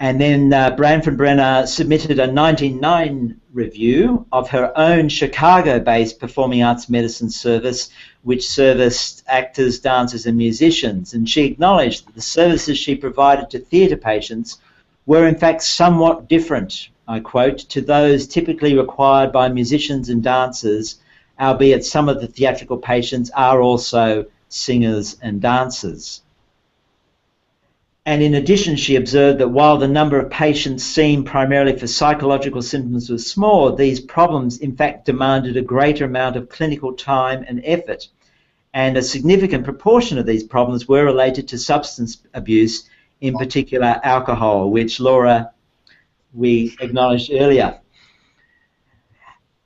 And then Branford-Brenner submitted a 1999 review of her own Chicago-based performing arts medicine service, which serviced actors, dancers and musicians. And she acknowledged that the services she provided to theatre patients were in fact somewhat different, I quote, to those typically required by musicians and dancers, albeit some of the theatrical patients are also singers and dancers. And in addition, she observed that while the number of patients seen primarily for psychological symptoms was small, these problems in fact demanded a greater amount of clinical time and effort. And a significant proportion of these problems were related to substance abuse, in particular alcohol, which Laura, we acknowledged earlier.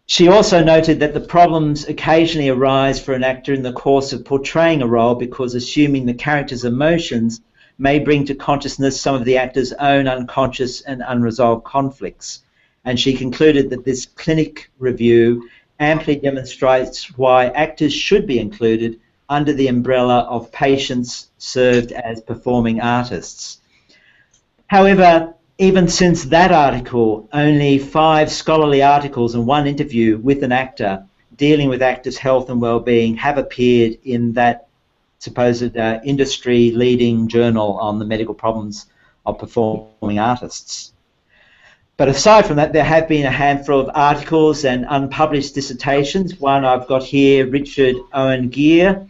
She also noted that the problems occasionally arise for an actor in the course of portraying a role because assuming the character's emotions may bring to consciousness some of the actor's own unconscious and unresolved conflicts. And she concluded that this clinic review amply demonstrates why actors should be included under the umbrella of patients served as performing artists. However, even since that article, only 5 scholarly articles and 1 interview with an actor dealing with actors' health and well-being have appeared in that supposed industry-leading journal on the medical problems of performing artists. But aside from that, there have been a handful of articles and unpublished dissertations. One I've got here, Richard Owen Geer,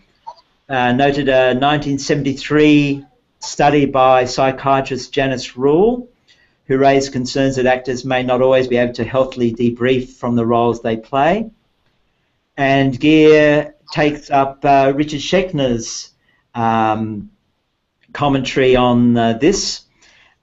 noted a 1973 study by psychiatrist Janice Rule, who raised concerns that actors may not always be able to healthily debrief from the roles they play. And Geer takes up Richard Schechner's commentary on this,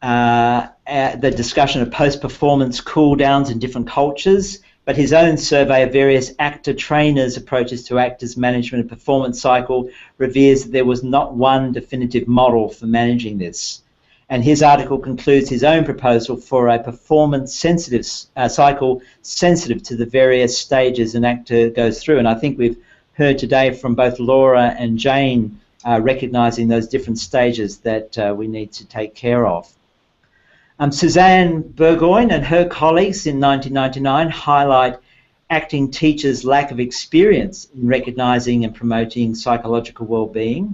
the discussion of post-performance cool-downs in different cultures, but his own survey of various actor trainers' approaches to actors' management and performance cycle reveals that there was not one definitive model for managing this. And his article concludes his own proposal for a performance-sensitive cycle sensitive to the various stages an actor goes through. And I think we've heard today from both Laura and Jane recognising those different stages that we need to take care of. Suzanne Burgoyne and her colleagues in 1999 highlight acting teachers' lack of experience in recognising and promoting psychological well-being.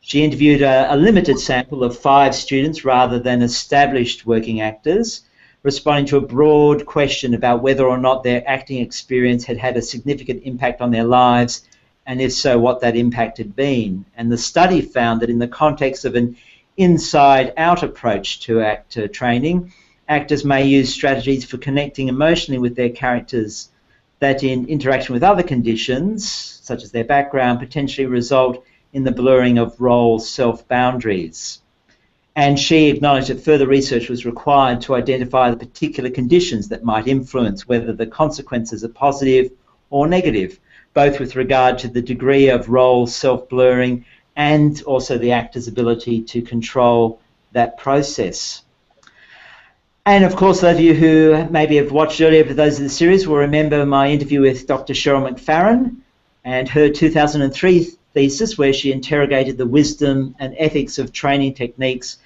She interviewed a limited sample of 5 students rather than established working actors, responding to a broad question about whether or not their acting experience had had a significant impact on their lives, and if so, what that impact had been. And the study found that in the context of an inside-out approach to actor training, actors may use strategies for connecting emotionally with their characters that in interaction with other conditions, such as their background, potentially result in the blurring of role self-boundaries. And she acknowledged that further research was required to identify the particular conditions that might influence whether the consequences are positive or negative, both with regard to the degree of role self-blurring and also the actor's ability to control that process. And of course, those of you who maybe have watched earlier episodes of the series will remember my interview with Dr. Cheryl McFarren and her 2003 thesis, where she interrogated the wisdom and ethics of training techniques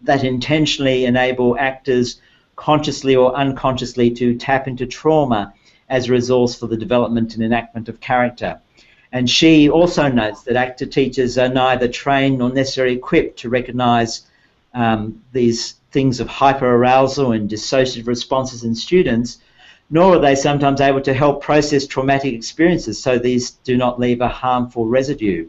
that intentionally enable actors consciously or unconsciously to tap into trauma as a resource for the development and enactment of character. And she also notes that actor teachers are neither trained nor necessarily equipped to recognise these things of hyperarousal and dissociative responses in students, nor are they sometimes able to help process traumatic experiences so these do not leave a harmful residue.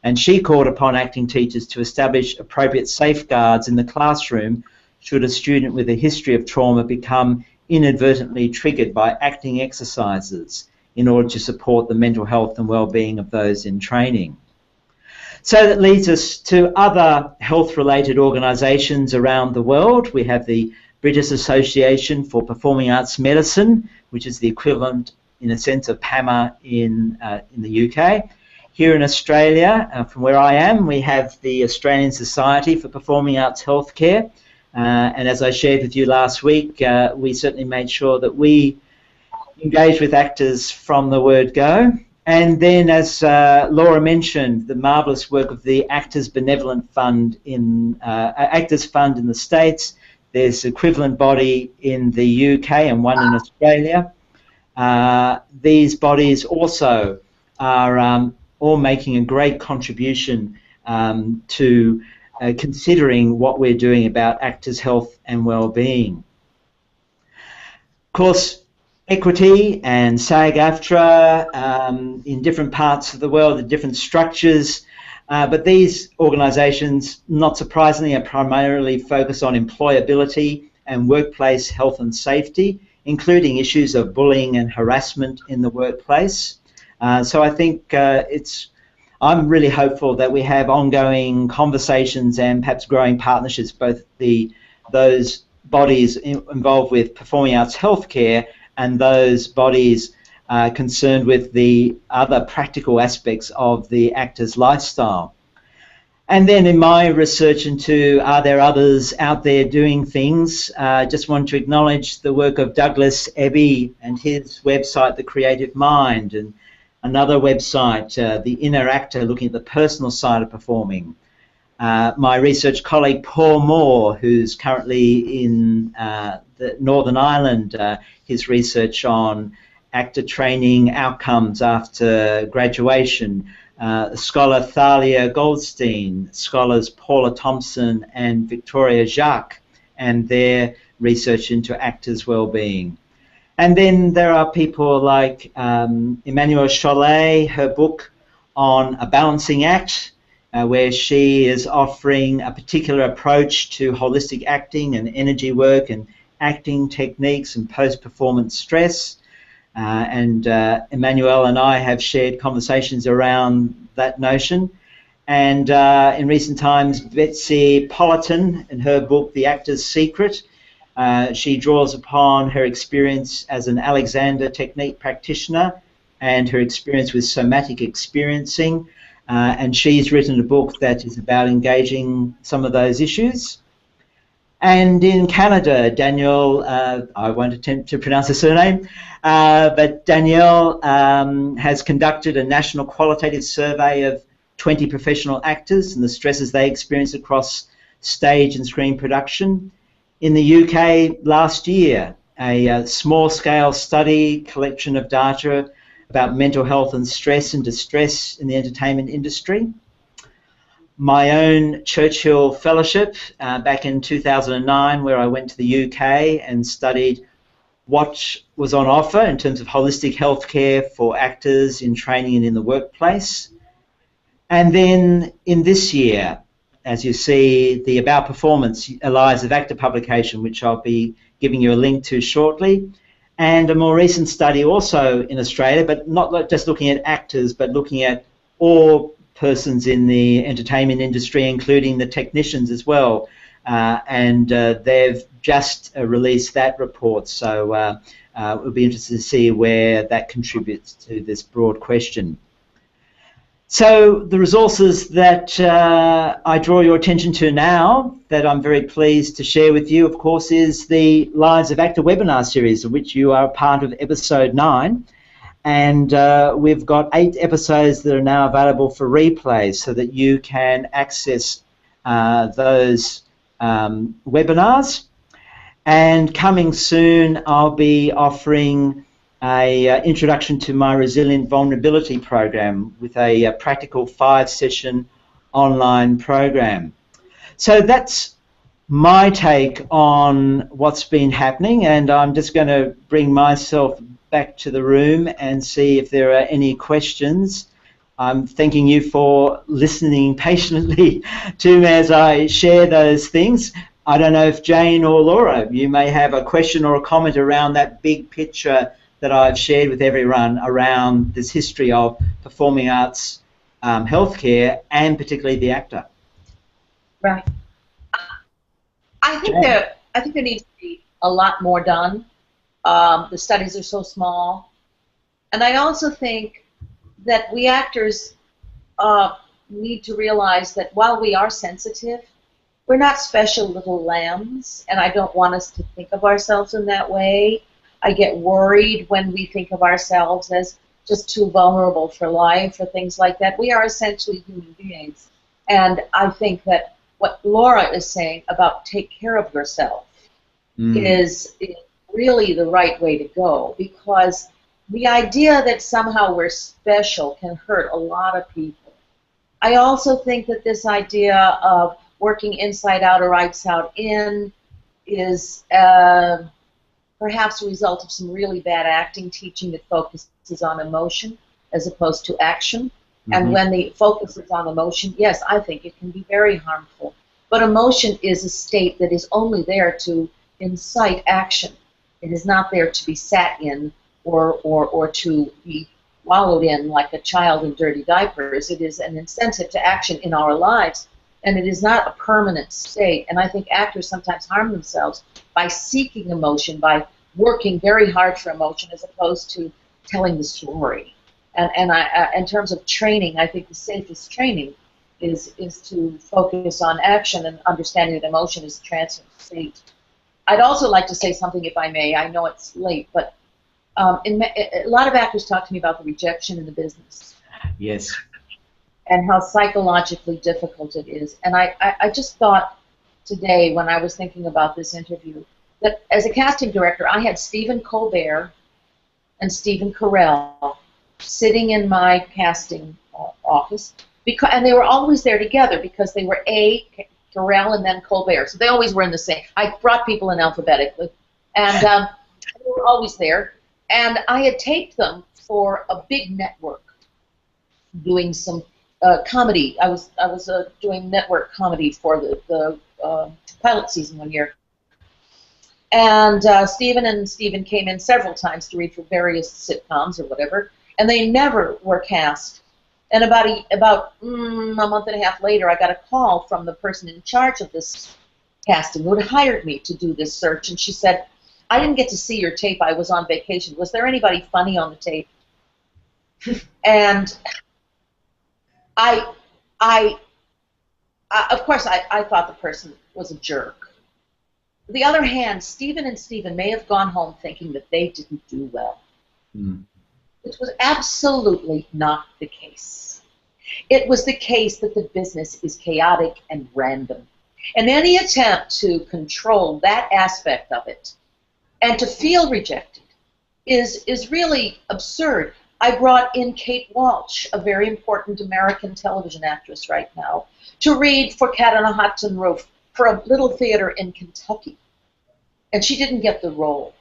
And she called upon acting teachers to establish appropriate safeguards in the classroom should a student with a history of trauma become inadvertently triggered by acting exercises in order to support the mental health and well-being of those in training. So that leads us to other health-related organisations around the world. We have the British Association for Performing Arts Medicine, which is the equivalent, in a sense, of PAMA in the UK. Here in Australia, from where I am, we have the Australian Society for Performing Arts Healthcare. And as I shared with you last week, we certainly made sure that we engage with actors from the word go. And then, as Laura mentioned, the marvellous work of the Actors Benevolent Fund Actors Fund in the States. There's an equivalent body in the UK and one in Australia. These bodies also are all making a great contribution to considering what we're doing about actors' health and well-being. Of course, equity and SAG-AFTRA in different parts of the world, the different structures, but these organisations, not surprisingly, are primarily focused on employability and workplace health and safety, including issues of bullying and harassment in the workplace. So I think I'm really hopeful that we have ongoing conversations and perhaps growing partnerships, both those bodies involved with performing arts healthcare and those bodies concerned with the other practical aspects of the actor's lifestyle. And then in my research into are there others out there doing things, I just want to acknowledge the work of Douglas Eby and his website, The Creative Mind, and another website, The Inner Actor, looking at the personal side of performing. My research colleague Paul Moore, who's currently in the Northern Ireland, his research on actor training outcomes after graduation. Scholar Thalia Goldstein, scholars Paula Thompson and Victoria Jacques, and their research into actors' well-being. And then there are people like Emmanuelle Chollet, her book on A Balancing Act, where she is offering a particular approach to holistic acting and energy work and acting techniques and post-performance stress. And Emmanuelle and I have shared conversations around that notion. And in recent times, Betsy Politan, in her book, The Actor's Secret, she draws upon her experience as an Alexander technique practitioner and her experience with somatic experiencing. And she's written a book that is about engaging some of those issues. And in Canada, Danielle, I won't attempt to pronounce her surname, but Danielle has conducted a national qualitative survey of 20 professional actors and the stresses they experience across stage and screen production. In the UK last year, a small-scale study collection of data about mental health and stress and distress in the entertainment industry. My own Churchill Fellowship back in 2009, where I went to the UK and studied what was on offer in terms of holistic healthcare for actors in training and in the workplace. And then in this year, as you see, the About Performance, Lives of Actor publication, which I'll be giving you a link to shortly, and a more recent study also in Australia, but not just looking at actors, but looking at all persons in the entertainment industry, including the technicians as well. And they've just released that report, so we'll be interested to see where that contributes to this broad question. So the resources that I draw your attention to now, that I'm very pleased to share with you, of course, is the Lives of Actor webinar series, of which you are part of episode 9. And we've got 8 episodes that are now available for replay so that you can access those webinars. And coming soon, I'll be offering an introduction to my Resilient Vulnerability program with a practical 5-session online program. So that's my take on what's been happening, and I'm just going to bring myself back to the room and see if there are any questions. I'm thanking you for listening patiently to me as I share those things. I don't know if Jane or Laura, you may have a question or a comment around that big picture that I've shared with everyone around this history of performing arts healthcare, and particularly the actor. Right. I think there needs to be a lot more done. The studies are so small, and I also think that we actors need to realize that while we are sensitive, we're not special little lambs, and I don't want us to think of ourselves in that way. I get worried when we think of ourselves as just too vulnerable for life or things like that. We are essentially human beings, and I think that what Laura is saying about take care of yourself is really the right way to go, because the idea that somehow we're special can hurt a lot of people. I also think that this idea of working inside out or outside out in is perhaps a result of some really bad acting teaching that focuses on emotion as opposed to action. And when the focus is on emotion, yes, I think it can be very harmful. But emotion is a state that is only there to incite action. It is not there to be sat in or to be wallowed in like a child in dirty diapers. It is an incentive to action in our lives, and it is not a permanent state. And I think actors sometimes harm themselves by seeking emotion, by working very hard for emotion as opposed to telling the story. And in terms of training, I think the safest training is to focus on action and understanding that emotion is a transient state. I'd also like to say something, if I may. I know it's late, but a lot of actors talk to me about the rejection in the business. Yes. And how psychologically difficult it is. And I just thought today, when I was thinking about this interview, that as a casting director, I had Stephen Colbert and Stephen Carell sitting in my casting office, and they were always there together because they were Carell and then Colbert. So they always were in the same. I brought people in alphabetically, and they were always there. And I had taped them for a big network doing some comedy. I was doing network comedy for the pilot season one year. And Stephen came in several times to read for various sitcoms or whatever, and they never were cast. And about a month and a half later, I got a call from the person in charge of this casting who had hired me to do this search, and she said, "I didn't get to see your tape. I was on vacation. Was there anybody funny on the tape?" And of course, I thought the person was a jerk. On the other hand, Stephen and Stephen may have gone home thinking that they didn't do well. Which was absolutely not the case. It was the case that the business is chaotic and random. And any attempt to control that aspect of it and to feel rejected is really absurd. I brought in Kate Walsh, a very important American television actress right now, to read for Cat on a Hot Tin Roof for a little theater in Kentucky. And she didn't get the role.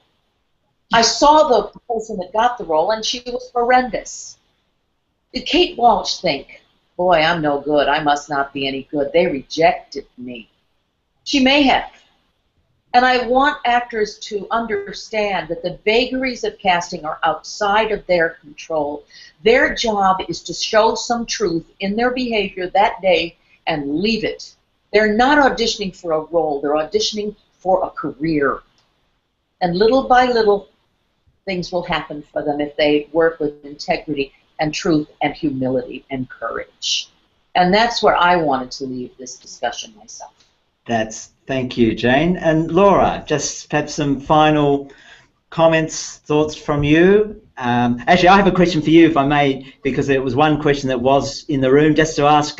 I saw the person that got the role, and she was horrendous. Did Kate Walsh think boy, I'm no good. I must not be any good. They rejected me. She may have. And I want actors to understand that the vagaries of casting are outside of their control. Their job is to show some truth in their behavior that day and leave it. They're not auditioning for a role. They're auditioning for a career. And little by little, things will happen for them if they work with integrity and truth and humility and courage. And that's where I wanted to leave this discussion myself. Thank you, Jane. And Laura, just perhaps some final comments, thoughts from you. Actually, I have a question for you, if I may, because it was one question that was in the room, just to ask,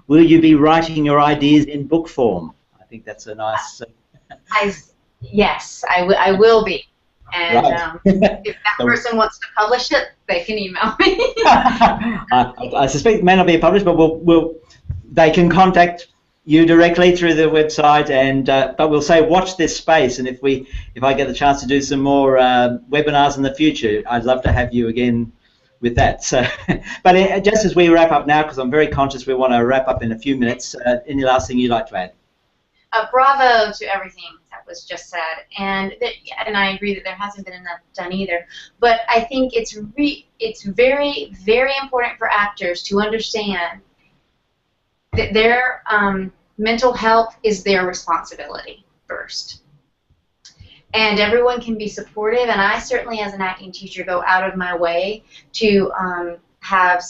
will you be writing your ideas in book form? I think that's a nice... Yes, I will be. And right. If that person wants to publish it, they can email me. I suspect it may not be published, but they can contact you directly through the website, and but we'll say watch this space, and if I get the chance to do some more webinars in the future, I'd love to have you again with that. So, but just as we wrap up now, because I'm very conscious we want to wrap up in a few minutes, any last thing you'd like to add? Bravo to everything that was just said, and I agree that there hasn't been enough done either. But I think it's very, very important for actors to understand that their mental health is their responsibility first. And everyone can be supportive, and I certainly, as an acting teacher, go out of my way to have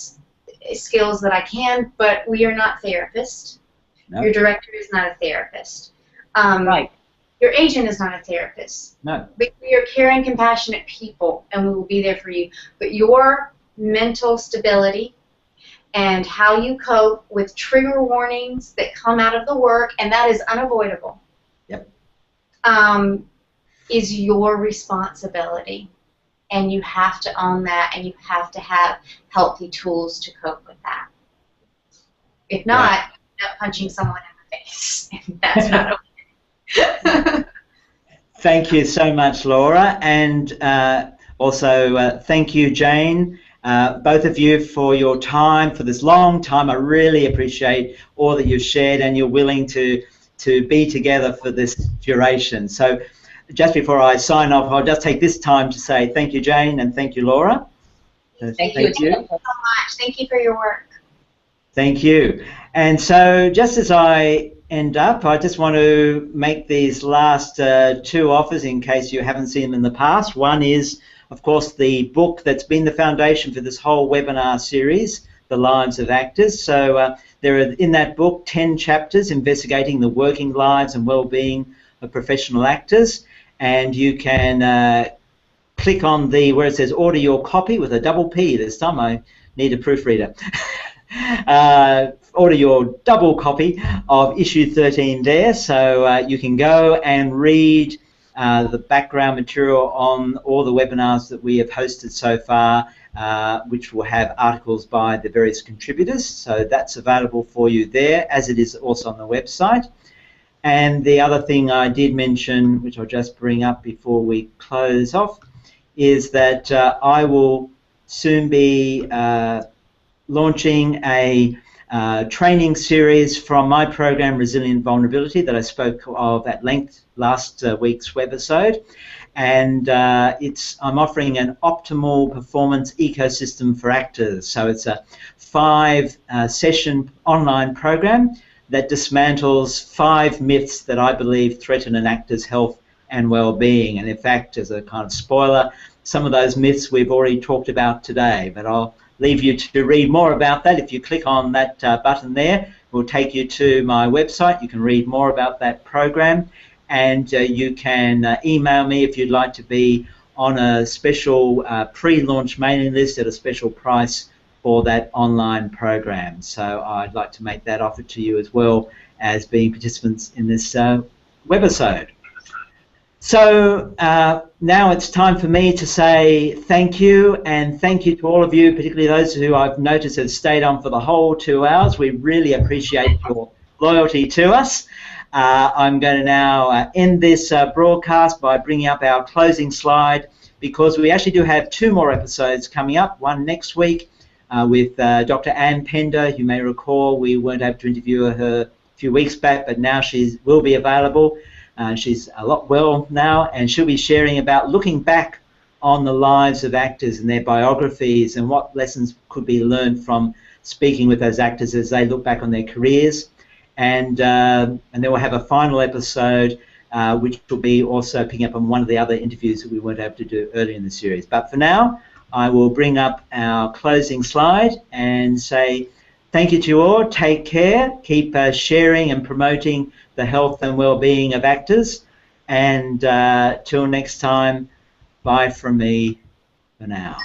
skills that I can, but we are not therapists. No. Your director is not a therapist. Right. Your agent is not a therapist. No. But we are caring, compassionate people, and we will be there for you. But your mental stability and how you cope with trigger warnings that come out of the work, and that is unavoidable. Yep. Is your responsibility. And you have to own that, and you have to have healthy tools to cope with that. If not, right. you end up punching someone in the face. That's not okay. Thank you so much, Laura, and also thank you, Jane. Both of you for your time, for this long time. I really appreciate all that you've shared, and you're willing to be together for this duration. So just before I sign off, I'll just take this time to say thank you, Jane, and thank you, Laura. Thank you. Thank you so much. Thank you for your work. Thank you. And so just as I end up, I just want to make these last two offers in case you haven't seen them in the past. One is, of course, the book that's been the foundation for this whole webinar series, The Lives of Actors. So there are in that book 10 chapters investigating the working lives and well-being of professional actors, and you can click on where it says order your copy with a double P this time. I need a proofreader. Order your double copy of issue 13 there, so you can go and read the background material on all the webinars that we have hosted so far, which will have articles by the various contributors. So that's available for you there, as it is also on the website. And the other thing I did mention, which I'll just bring up before we close off, is that I will soon be launching a training series from my program Resilient Vulnerability that I spoke of at length last week's webisode, and I'm offering an optimal performance ecosystem for actors. So it's a 5-session online program that dismantles 5 myths that I believe threaten an actor's health and well-being. And in fact, as a kind of spoiler, some of those myths we've already talked about today, but I'll leave you to read more about that. If you click on that button there, it will take you to my website. You can read more about that program, and you can email me if you'd like to be on a special pre-launch mailing list at a special price for that online program. So I'd like to make that offer to you as well as being participants in this webisode. So now it's time for me to say thank you, and thank you to all of you, particularly those who I've noticed have stayed on for the whole 2 hours. We really appreciate your loyalty to us. I'm going to now end this broadcast by bringing up our closing slide, because we actually do have 2 more episodes coming up, one next week with Dr. Ann Pender. You may recall we weren't able to interview her a few weeks back, but now she will be available. She's a lot well now, and she'll be sharing about looking back on the lives of actors and their biographies and what lessons could be learned from speaking with those actors as they look back on their careers. And then we'll have a final episode which will be also picking up on one of the other interviews that we weren't able to do earlier in the series. But for now, I will bring up our closing slide and say thank you to you all. Take care. Keep sharing and promoting the health and well-being of actors. And till next time, bye from me for now.